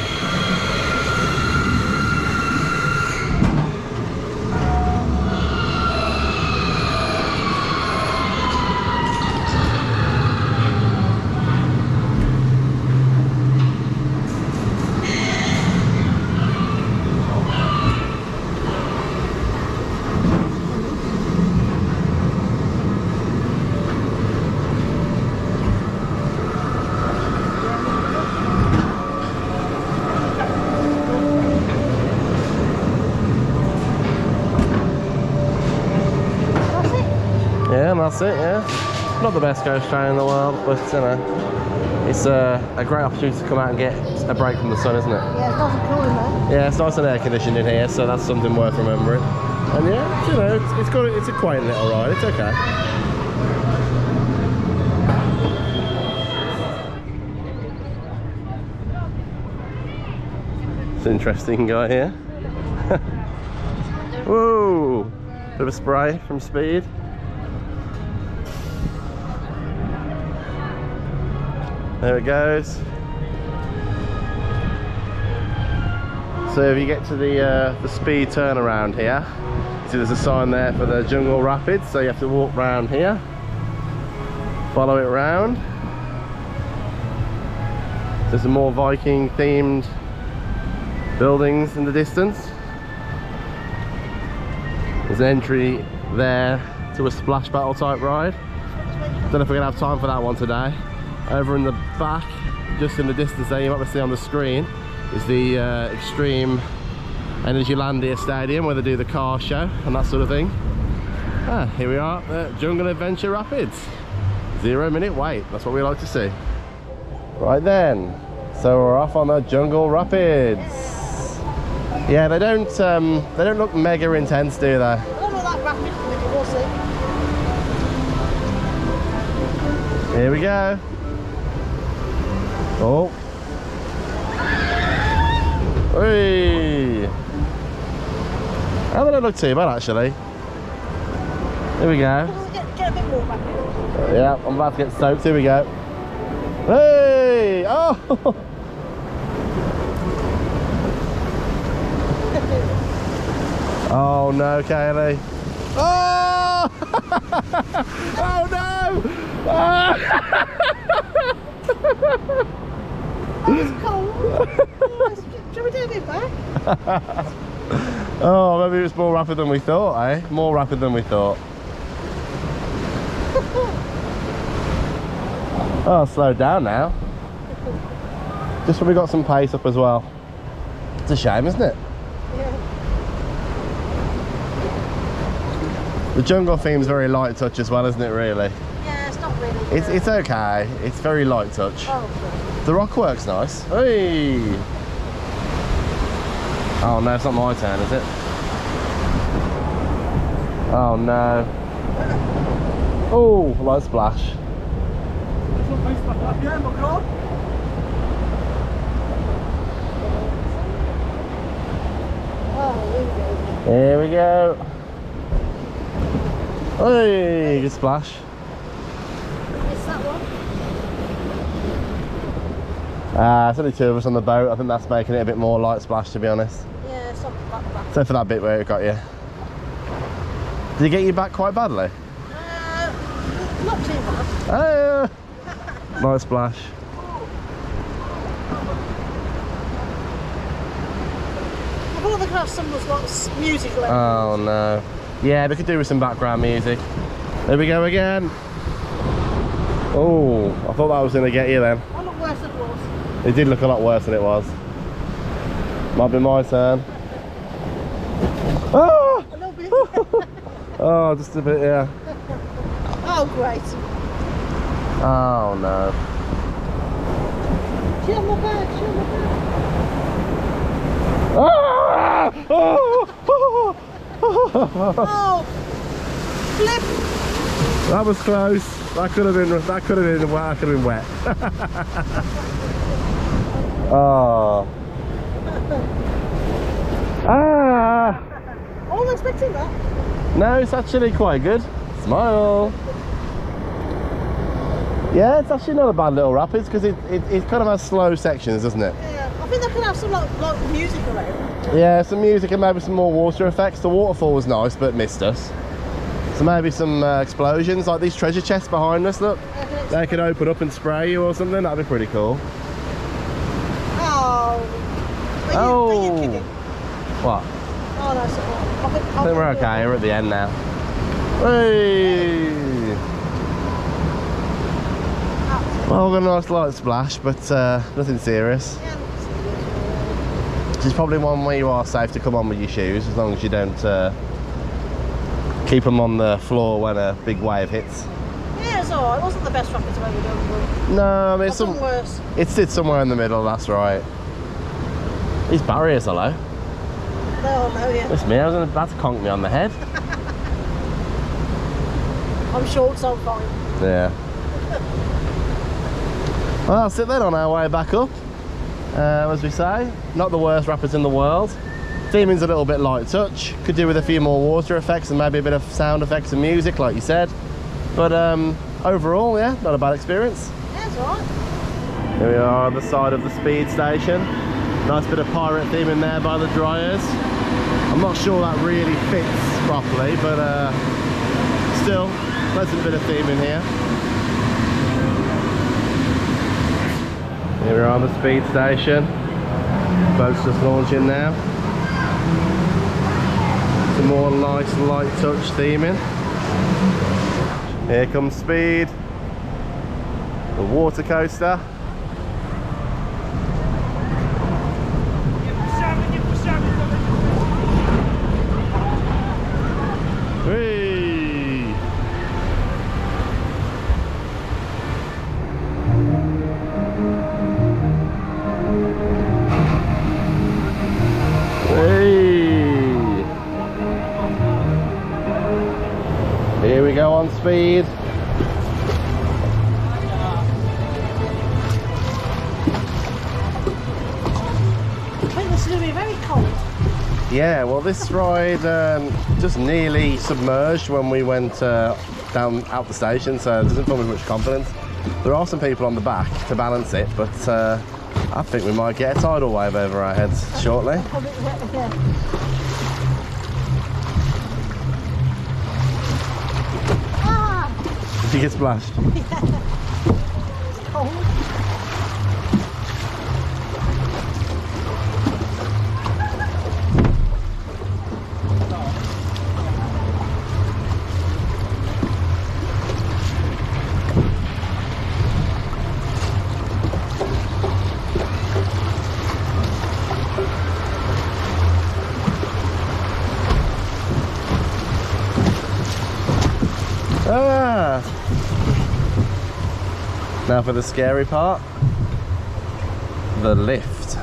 Yeah, and that's it, yeah. Not the best ghost train in the world, but you know, it's a great opportunity to come out and get a break from the sun, isn't it? Yeah, it's nice and cool in there. Yeah, it's nice and air conditioned in here, so that's something worth remembering. And yeah, you know, it's a quaint little ride, it's okay. It's an interesting guy here. Whoa! Bit of a spray from Speed. There it goes. So if you get to the Speed turnaround here, see there's a sign there for the Jungle Rapids, so you have to walk round here, follow it round. There's some more Viking themed buildings in the distance. There's an entry there to a splash battle type ride. Don't know if we're gonna have time for that one today. Over in the back, just in the distance there, you might be seeing on the screen, is the Extreme Energylandia Stadium where they do the car show and that sort of thing. Here we are at Jungle Adventure Rapids. 0 minute wait, that's what we like to see. Right then, so we're off on the Jungle Rapids. Yeah, they don't look mega intense, do they? I don't know that rapid, we'll see. Here we go. Oh. Hey. Oh, they don't look too bad actually. Here we go. Get a bit more rapid. Yeah, I'm about to get soaked. Here we go. Hey! Oh! Oh no, Kaylee. Oh! Oh no! Ah! It's cold. Shall we do a bit back? Oh, maybe it was more rapid than we thought, eh? More rapid than we thought. Oh, slowed down now. Just when we got some pace up as well. It's a shame, isn't it? Yeah. The jungle theme's very light touch as well, isn't it, really? Yeah, it's not really. It's okay. It's very light touch. Oh, The rock work's nice. Hey! Oh no, it's not my turn, is it? Oh no. Oh, light splash. Here we go. Hey, good splash. It's that one. It's only two of us on the boat. I think that's making it a bit more light splash, to be honest. Yeah, it's not back. Except for that bit where it got you. Did it get you back quite badly? Not too bad. Oh, light splash. I thought they could have some music around. Oh no. Yeah, we could do with some background music. There we go again. Oh, I thought that was going to get you then. That looked worse than it was. It did look a lot worse than it was. Might be my turn. Ah! A little bit. Oh, just a bit, yeah. Oh, great. Oh no. Chill my back, chill my back. Ah! Oh! Oh! Flip! That was close. That could have been wet. Oh. Ah! I wasn't expecting that. No, it's actually quite good. Smile. Yeah, it's actually not a bad little rapids because it kind of has slow sections, doesn't it? Yeah, I think they could have some like music around. Yeah, some music and maybe some more water effects. The waterfall was nice, but missed us. So maybe some explosions, like these treasure chests behind us, look. They could open up and spray you or something, that'd be pretty cool. Oh. Are you kidding? What? Oh no, so I think we're okay, we're at the end now. Hey! Well, we've got a nice light splash, but nothing serious. Yeah, This is probably one where you are safe to come on with your shoes, as long as you don't Keep them on the floor when a big wave hits. Yeah, it's alright. It wasn't the best rapids I've ever done, but No, I mean, I've done worse. it sits somewhere in the middle, that's right. These barriers are low. No, no, yeah. It's me, I was about to conk me on the head. I'm short, so I'm fine. Yeah. Well, that's it then on our way back up. As we say, not the worst rapids in the world. Theming's a little bit light touch. Could do with a few more water effects and maybe a bit of sound effects and music, like you said. But overall, yeah, not a bad experience. Yeah, it's alright. Here we are on the side of the speed station. Nice bit of pirate theme in there by the dryers. I'm not sure that really fits properly, but still, pleasant bit of theme in here. Here we are on the speed station. Boat's just launching now. Some more nice light touch theming. Here comes Speed, the water coaster. Whee! Whee! Here we go on Speed. Yeah, well this ride just nearly submerged when we went down out the station, so it doesn't fill me with much confidence. There are some people on the back to balance it, but I think we might get a tidal wave over our heads shortly. Did you get splashed? It's cold. Ah! Now for the scary part, the lift.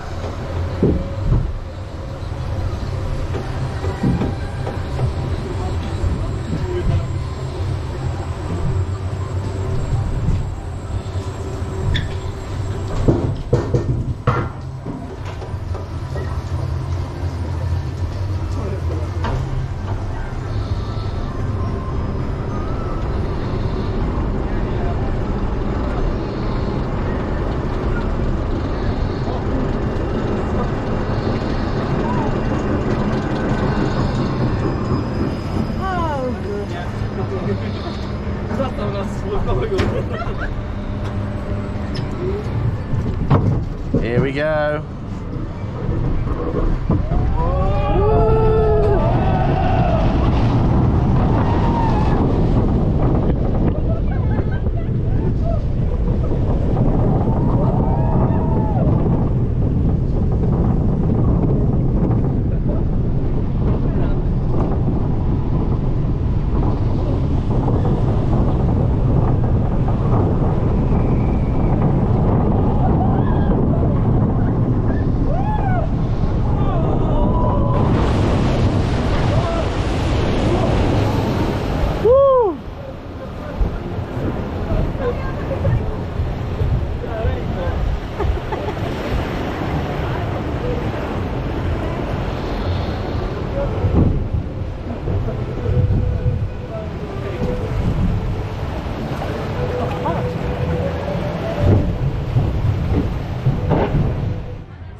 Here we go.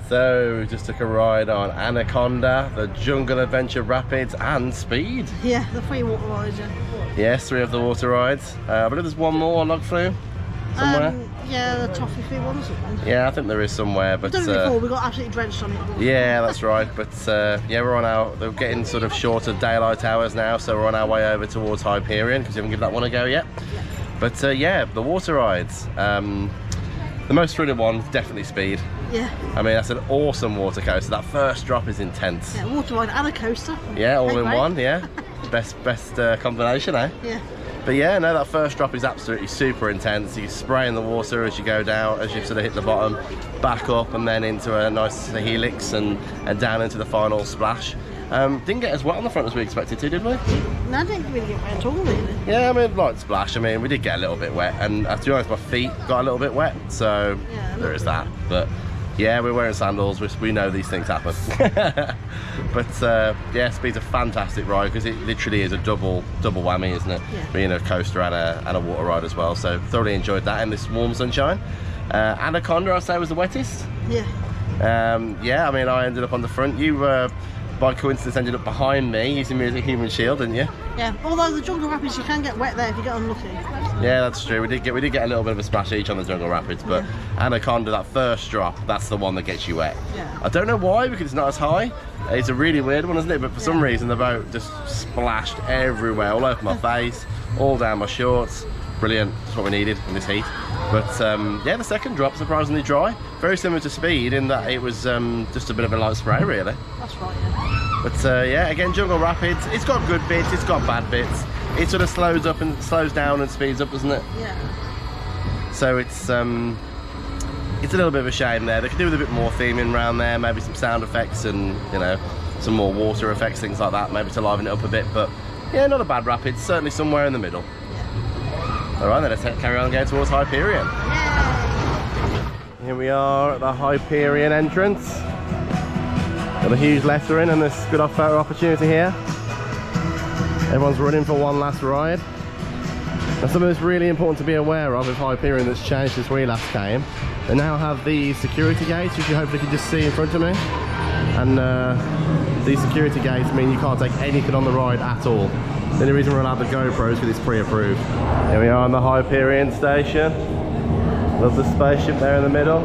So, just took a ride on Anaconda, the Jungle Adventure Rapids and Speed. Yeah, the free water rides, yeah. Yes, 3 of the water rides. I believe there's one more log flume somewhere. Yeah, the toffee free one or something. Yeah, I think there is somewhere, but We've done it before, we got absolutely drenched on it. yeah, that's right. But yeah, we're on our, they're getting sort of shorter daylight hours now, so we're on our way over towards Hyperion because we haven't given that one a go yet. Yeah. But yeah, the water rides. The most thrilling one, definitely Speed. Yeah. I mean, that's an awesome water coaster. That first drop is intense. Yeah, water ride and a coaster. Yeah, all Hey, in great. one, yeah. best combination, eh? Yeah. But yeah, no, that first drop is absolutely super intense. You spray in the water as you go down, as you sort of hit the bottom, back up and then into a nice helix and down into the final splash. Didn't get as wet on the front as we expected to, did we? No, I didn't really get wet at all, really. Yeah, I mean, light splash. I mean, we did get a little bit wet, and to be honest, my feet got a little bit wet, so yeah, there is that. But yeah, we're wearing sandals. We know these things happen. But yeah, Speed's a fantastic ride because it literally is a double whammy, isn't it? Yeah. Being a coaster and a water ride as well. So thoroughly enjoyed that in this warm sunshine. Anaconda, I'd say, was the wettest. Yeah. Yeah, I mean, I ended up on the front. You by coincidence ended up behind me using me as a human shield, didn't you? Yeah, although the jungle rapids, you can get wet there if you get unlucky. Yeah, that's true. We did get a little bit of a splash each on the jungle rapids, but Anaconda, that first drop, that's the one that gets you wet. Yeah. I don't know why, because it's not as high. It's a really weird one, isn't it? But for some reason the boat just splashed everywhere, all over my face, all down my shorts. Brilliant. That's what we needed in this heat. But yeah, the second drop surprisingly dry. Very similar to Speed in that it was just a bit of a light spray, really. That's right, yeah. But yeah, again, jungle rapids. It's got good bits. It's got bad bits. It sort of slows up and slows down and speeds up, doesn't it? Yeah. So it's a little bit of a shame there. They could do with a bit more theming around there, maybe some sound effects and, you know, some more water effects, things like that, maybe to liven it up a bit. But yeah, not a bad rapid, certainly somewhere in the middle. All right, then let's carry on going towards Hyperion. Here we are at the Hyperion entrance. Got a huge lettering and this good photo opportunity here. Everyone's running for one last ride. And something that's really important to be aware of with Hyperion that's changed since we last came. They now have these security gates, which you hopefully can just see in front of me. And these security gates mean you can't take anything on the ride at all. The only reason we're allowed the GoPros is because it's pre-approved. Here we are on the Hyperion station. Love the spaceship there in the middle.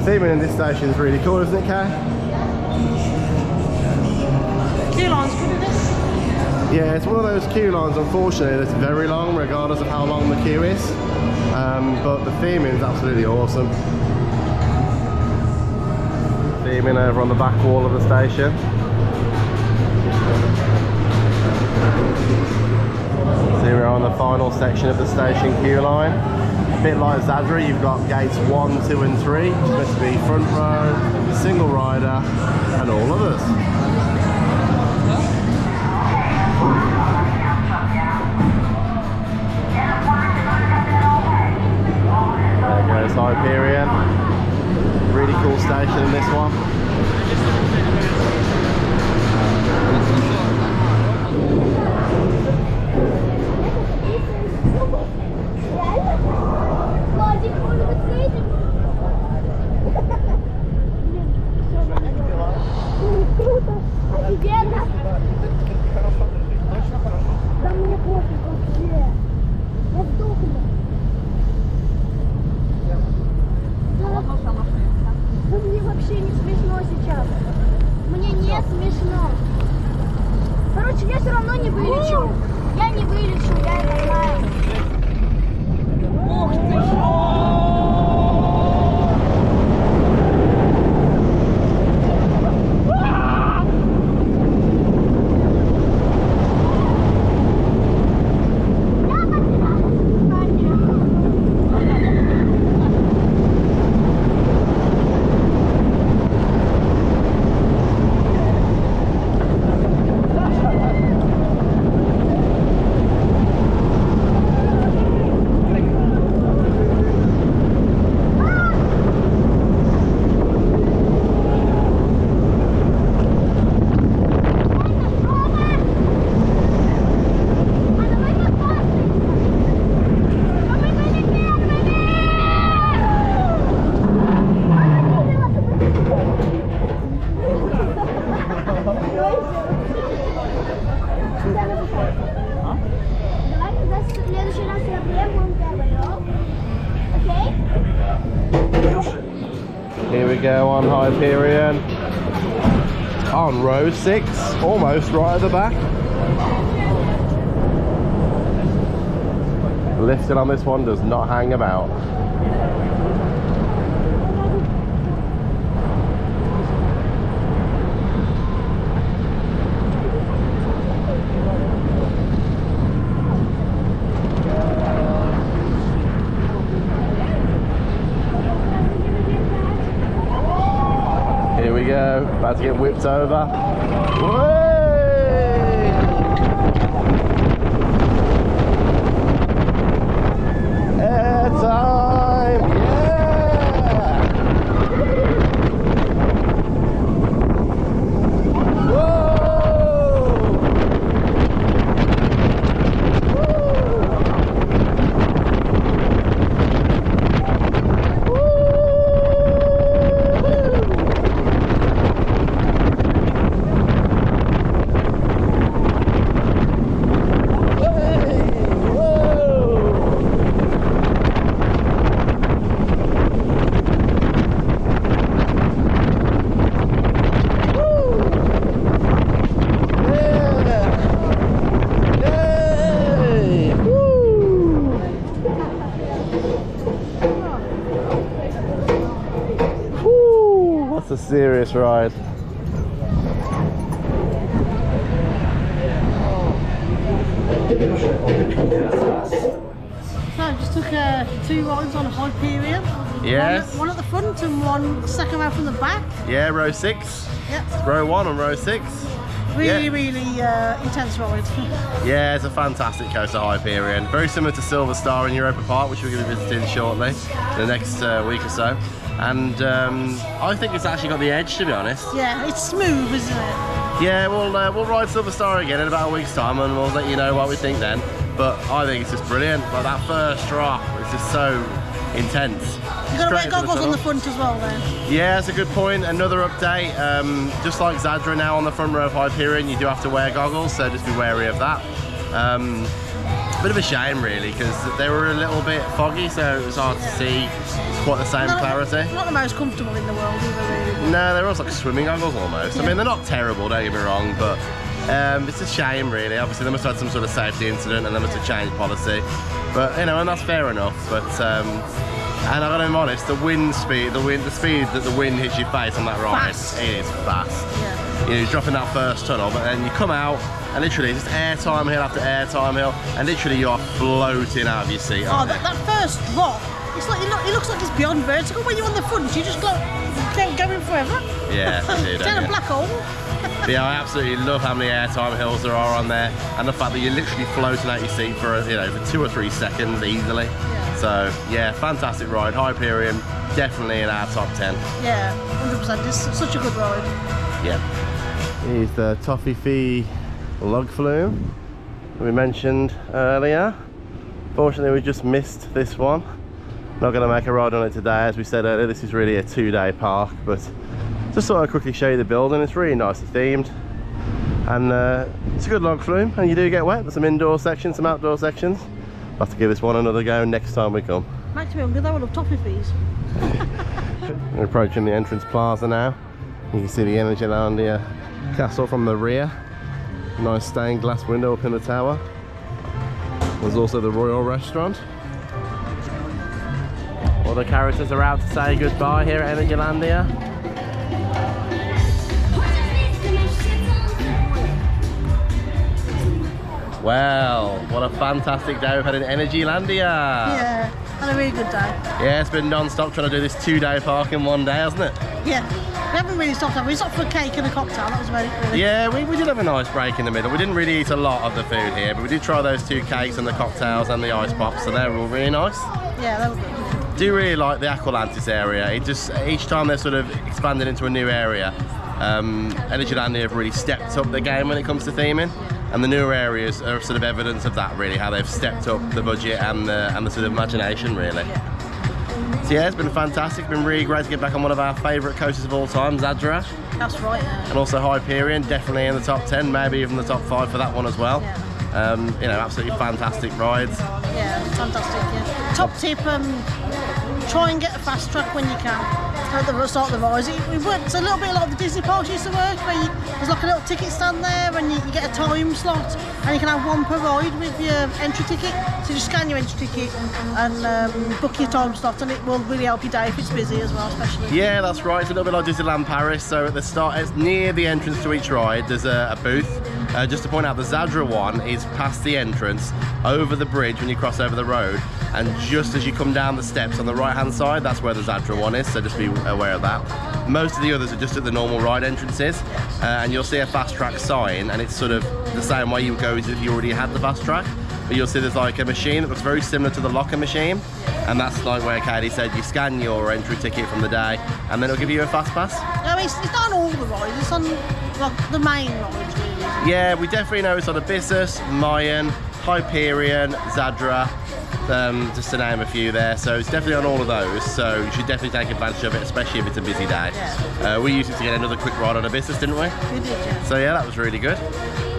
Theming in this station is really cool, isn't it, Kay? Queue line's good in this. Yeah, it's one of those queue lines, unfortunately, that's very long, regardless of how long the queue is. But the theming is absolutely awesome. Theming over on the back wall of the station. So we're on the final section of the station queue line. A bit like Zadra, you've got gates 1, 2 and 3, which is meant to be front row, single rider and all others. There goes Hyperion. Really cool station in this one. Да мне пофиг вообще. Я сдохну. Да мне вообще не смешно сейчас. Мне не смешно. Короче, я все равно не вылечу. Я не вылечу, я это знаю. Ух ты! Here we go on Hyperion. On row 6, almost right at the back. Lifting on this one does not hang about. go. About to get whipped over. Whee! Air time! Yeah! A serious ride. So I just took 2 rides on Hyperion. Yes. One at the front and one second row from the back. Yeah, row 6. Yep. Row 1 and row 6. Really intense ride. Yeah, it's a fantastic coaster, Hyperion. Very similar to Silver Star in Europa Park, which we're going to be visiting shortly, in the next week or so. And I think it's actually got the edge, to be honest. Yeah, it's smooth, isn't it? Yeah, we'll ride Silver Star again in about a week's time, and we'll let you know what we think then. But I think it's just brilliant. Like that first drop, it's just so intense. You've got to wear goggles on the front as well then. Yeah, that's a good point. Another update, just like Zadra now on the front row of Hyperion, you do have to wear goggles, so just be wary of that. Bit of a shame really, because they were a little bit foggy, so it was hard to see. It's quite the same clarity. Not the most comfortable in the world either, really. No, they're also like swimming goggles almost. Yeah. I mean, they're not terrible, don't get me wrong, but it's a shame really. Obviously they must have had some sort of safety incident and they must have changed policy, but you know, and that's fair enough. But and I gotta be honest, the speed that the wind hits your face on that ride, it is fast. Yeah. You know, you're dropping that first tunnel, but then you come out and literally just airtime hill after airtime hill, and literally you are floating out of your seat. Oh, that first drop, it's like it looks like it's beyond vertical. When you're on the front, you just go going forever. Yeah, you do. It's in a black hole. Yeah, I absolutely love how many airtime hills there are on there, and the fact that you're literally floating out your seat for for 2 or 3 seconds easily. Yeah. So yeah, fantastic ride. Hyperion, definitely in our top 10. Yeah, 100%. It's such a good ride. Yeah. Here's the Toffee Fee log flume we mentioned earlier. Fortunately, we just missed this one. Not going to make a ride on it today. As we said earlier, this is really a 2-day park, but just thought I'd quickly show you the building. It's really nicely themed, and it's a good log flume, and you do get wet. There's some indoor sections, some outdoor sections. I'll have to give this one another go next time we come. Makes me hungry though, I love toffee fees. We're approaching the entrance plaza now. You can see the Energylandia castle from the rear. Nice stained glass window up in the tower. There's also the Royal Restaurant. All the characters are out to say goodbye here at Energylandia. Well, what a fantastic day we've had in Energylandia. Yeah, had a really good day. Yeah, it's been non-stop trying to do this 2-day park in one day, hasn't it? Yeah, we haven't really stopped. We stopped for a cake and a cocktail. That was really Yeah, we did have a nice break in the middle. We didn't really eat a lot of the food here, but we did try those 2 cakes and the cocktails and the ice pops, so they were all really nice. Yeah, that was good. Do really like the Aqualantis area. It just, each time they're sort of expanded into a new area, Energylandia have really stepped up the game when it comes to theming, and the newer areas are sort of evidence of that really, how they've stepped up the budget and the sort of imagination really. Yeah. So yeah, it's been fantastic. It's been really great to get back on one of our favourite coasters of all time, Zadra. That's right, yeah. And also Hyperion, definitely in the top 10, maybe even the top 5 for that one as well. Yeah. You know, absolutely fantastic rides. Yeah, fantastic. Yeah. Top tip: try and get a fast track when you can at the start of the ride. It's a little bit like the Disney parks used to work, where there's like a little ticket stand there, and you get a time slot, and you can have 1 per ride with your entry ticket. So you scan your entry ticket and book your time slot, and it will really help your day if it's busy as well, especially. Yeah, that's right. It's a little bit like Disneyland Paris. So at the start, it's near the entrance to each ride, there's a booth Just to point out, the Zadra one is past the entrance, over the bridge when you cross over the road, and just as you come down the steps on the right hand side, that's where the Zadra one is, so just be aware of that. Most of the others are just at the normal ride entrances, and you'll see a fast track sign, and it's sort of the same way you would go as if you already had the fast track. But you'll see there's like a machine that looks very similar to the locker machine, and that's like where Katie said you scan your entry ticket from the day, and then it'll give you a fast pass. I mean, it's not on all the rides, it's on like the main rides really. Yeah, we definitely know it's on Abyssus, Mayan, Hyperion, Zadra, just to name a few there. So it's definitely on all of those, so you should definitely take advantage of it, especially if it's a busy day. Yeah. We used it to get another quick ride on Abyssus, didn't we? We did, yeah. So yeah, that was really good.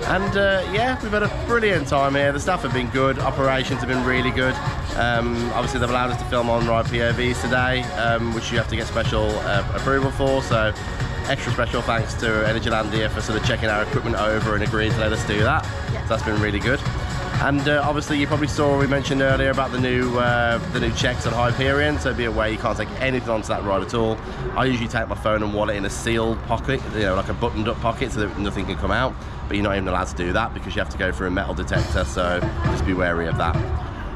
And yeah, we've had a brilliant time here. The staff have been good, operations have been really good. Obviously they've allowed us to film On Ride POVs today, which you have to get special approval for, so extra special thanks to Energylandia for sort of checking our equipment over and agreeing to let us do that. Yeah. So that's been really good. And obviously you probably saw we mentioned earlier about the new checks on Hyperion, so be aware you can't take anything onto that ride at all. I usually take my phone and wallet in a sealed pocket, you know, like a buttoned up pocket, so that nothing can come out, but you're not even allowed to do that because you have to go through a metal detector, so just be wary of that.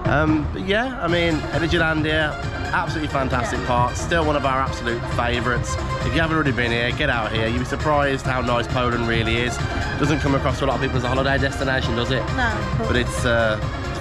But yeah, I mean, Energylandia, absolutely fantastic park, still one of our absolute favourites. If you haven't already been here, get out here. You'll be surprised how nice Poland really is. Doesn't come across to a lot of people as a holiday destination, does it? No. But it's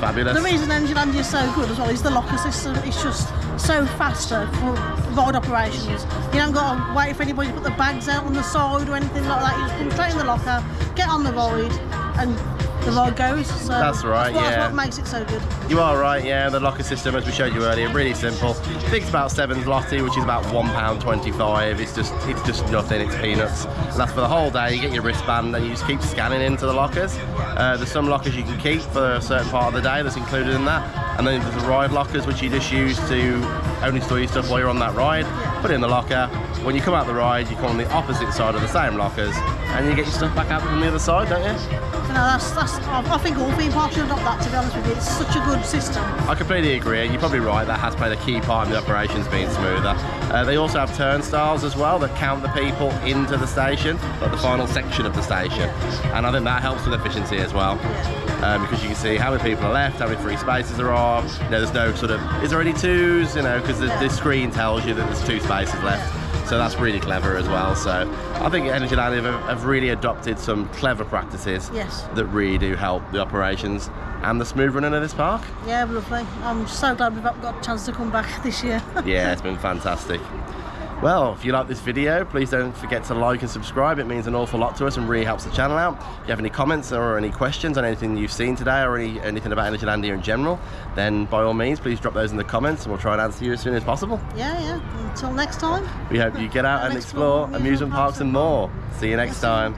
fabulous. The reason Energylandia is so good as well is the locker system. It's just so faster for ride operations. You don't got to wait for anybody to put the bags out on the side or anything like that. You just come straight in the locker, get on the ride, and the ride goes. So that's right, that's what makes it so good. You are right, yeah. The locker system, as we showed you earlier, really simple. I think it's about £7 zloty, which is about £1.25. It's just nothing. It's peanuts. And that's for the whole day. You get your wristband and you just keep scanning into the lockers. There's some lockers you can keep for a certain part of the day that's included in that. And then there's the ride lockers, which you just use to only store your stuff while you're on that ride. Put it in the locker. When you come out the ride, you come on the opposite side of the same lockers, and you get your stuff back out from the other side, don't you? You know, I think all theme parks should adopt that, to be honest with you. It's such a good system. I completely agree. You're probably right. That has played a key part in the operations being smoother. They also have turnstiles as well that count the people into the station, like the final section of the station. And I think that helps with efficiency as well. Because you can see how many people are left, how many free spaces there are. You know, there's no sort of, is there any twos? You know, because the screen tells you that there's 2 spaces left. So that's really clever as well. So I think Energylandia have really adopted some clever practices that really do help the operations and the smooth running of this park. Yeah, lovely. I'm so glad we've got a chance to come back this year. Yeah, it's been fantastic. Well, if you like this video, please don't forget to like and subscribe. It means an awful lot to us and really helps the channel out. If you have any comments or any questions on anything you've seen today or anything about Energylandia in general, then by all means, please drop those in the comments and we'll try and answer you as soon as possible. Yeah. Until next time. We hope you get out and explore amusement parks and more. See you next time.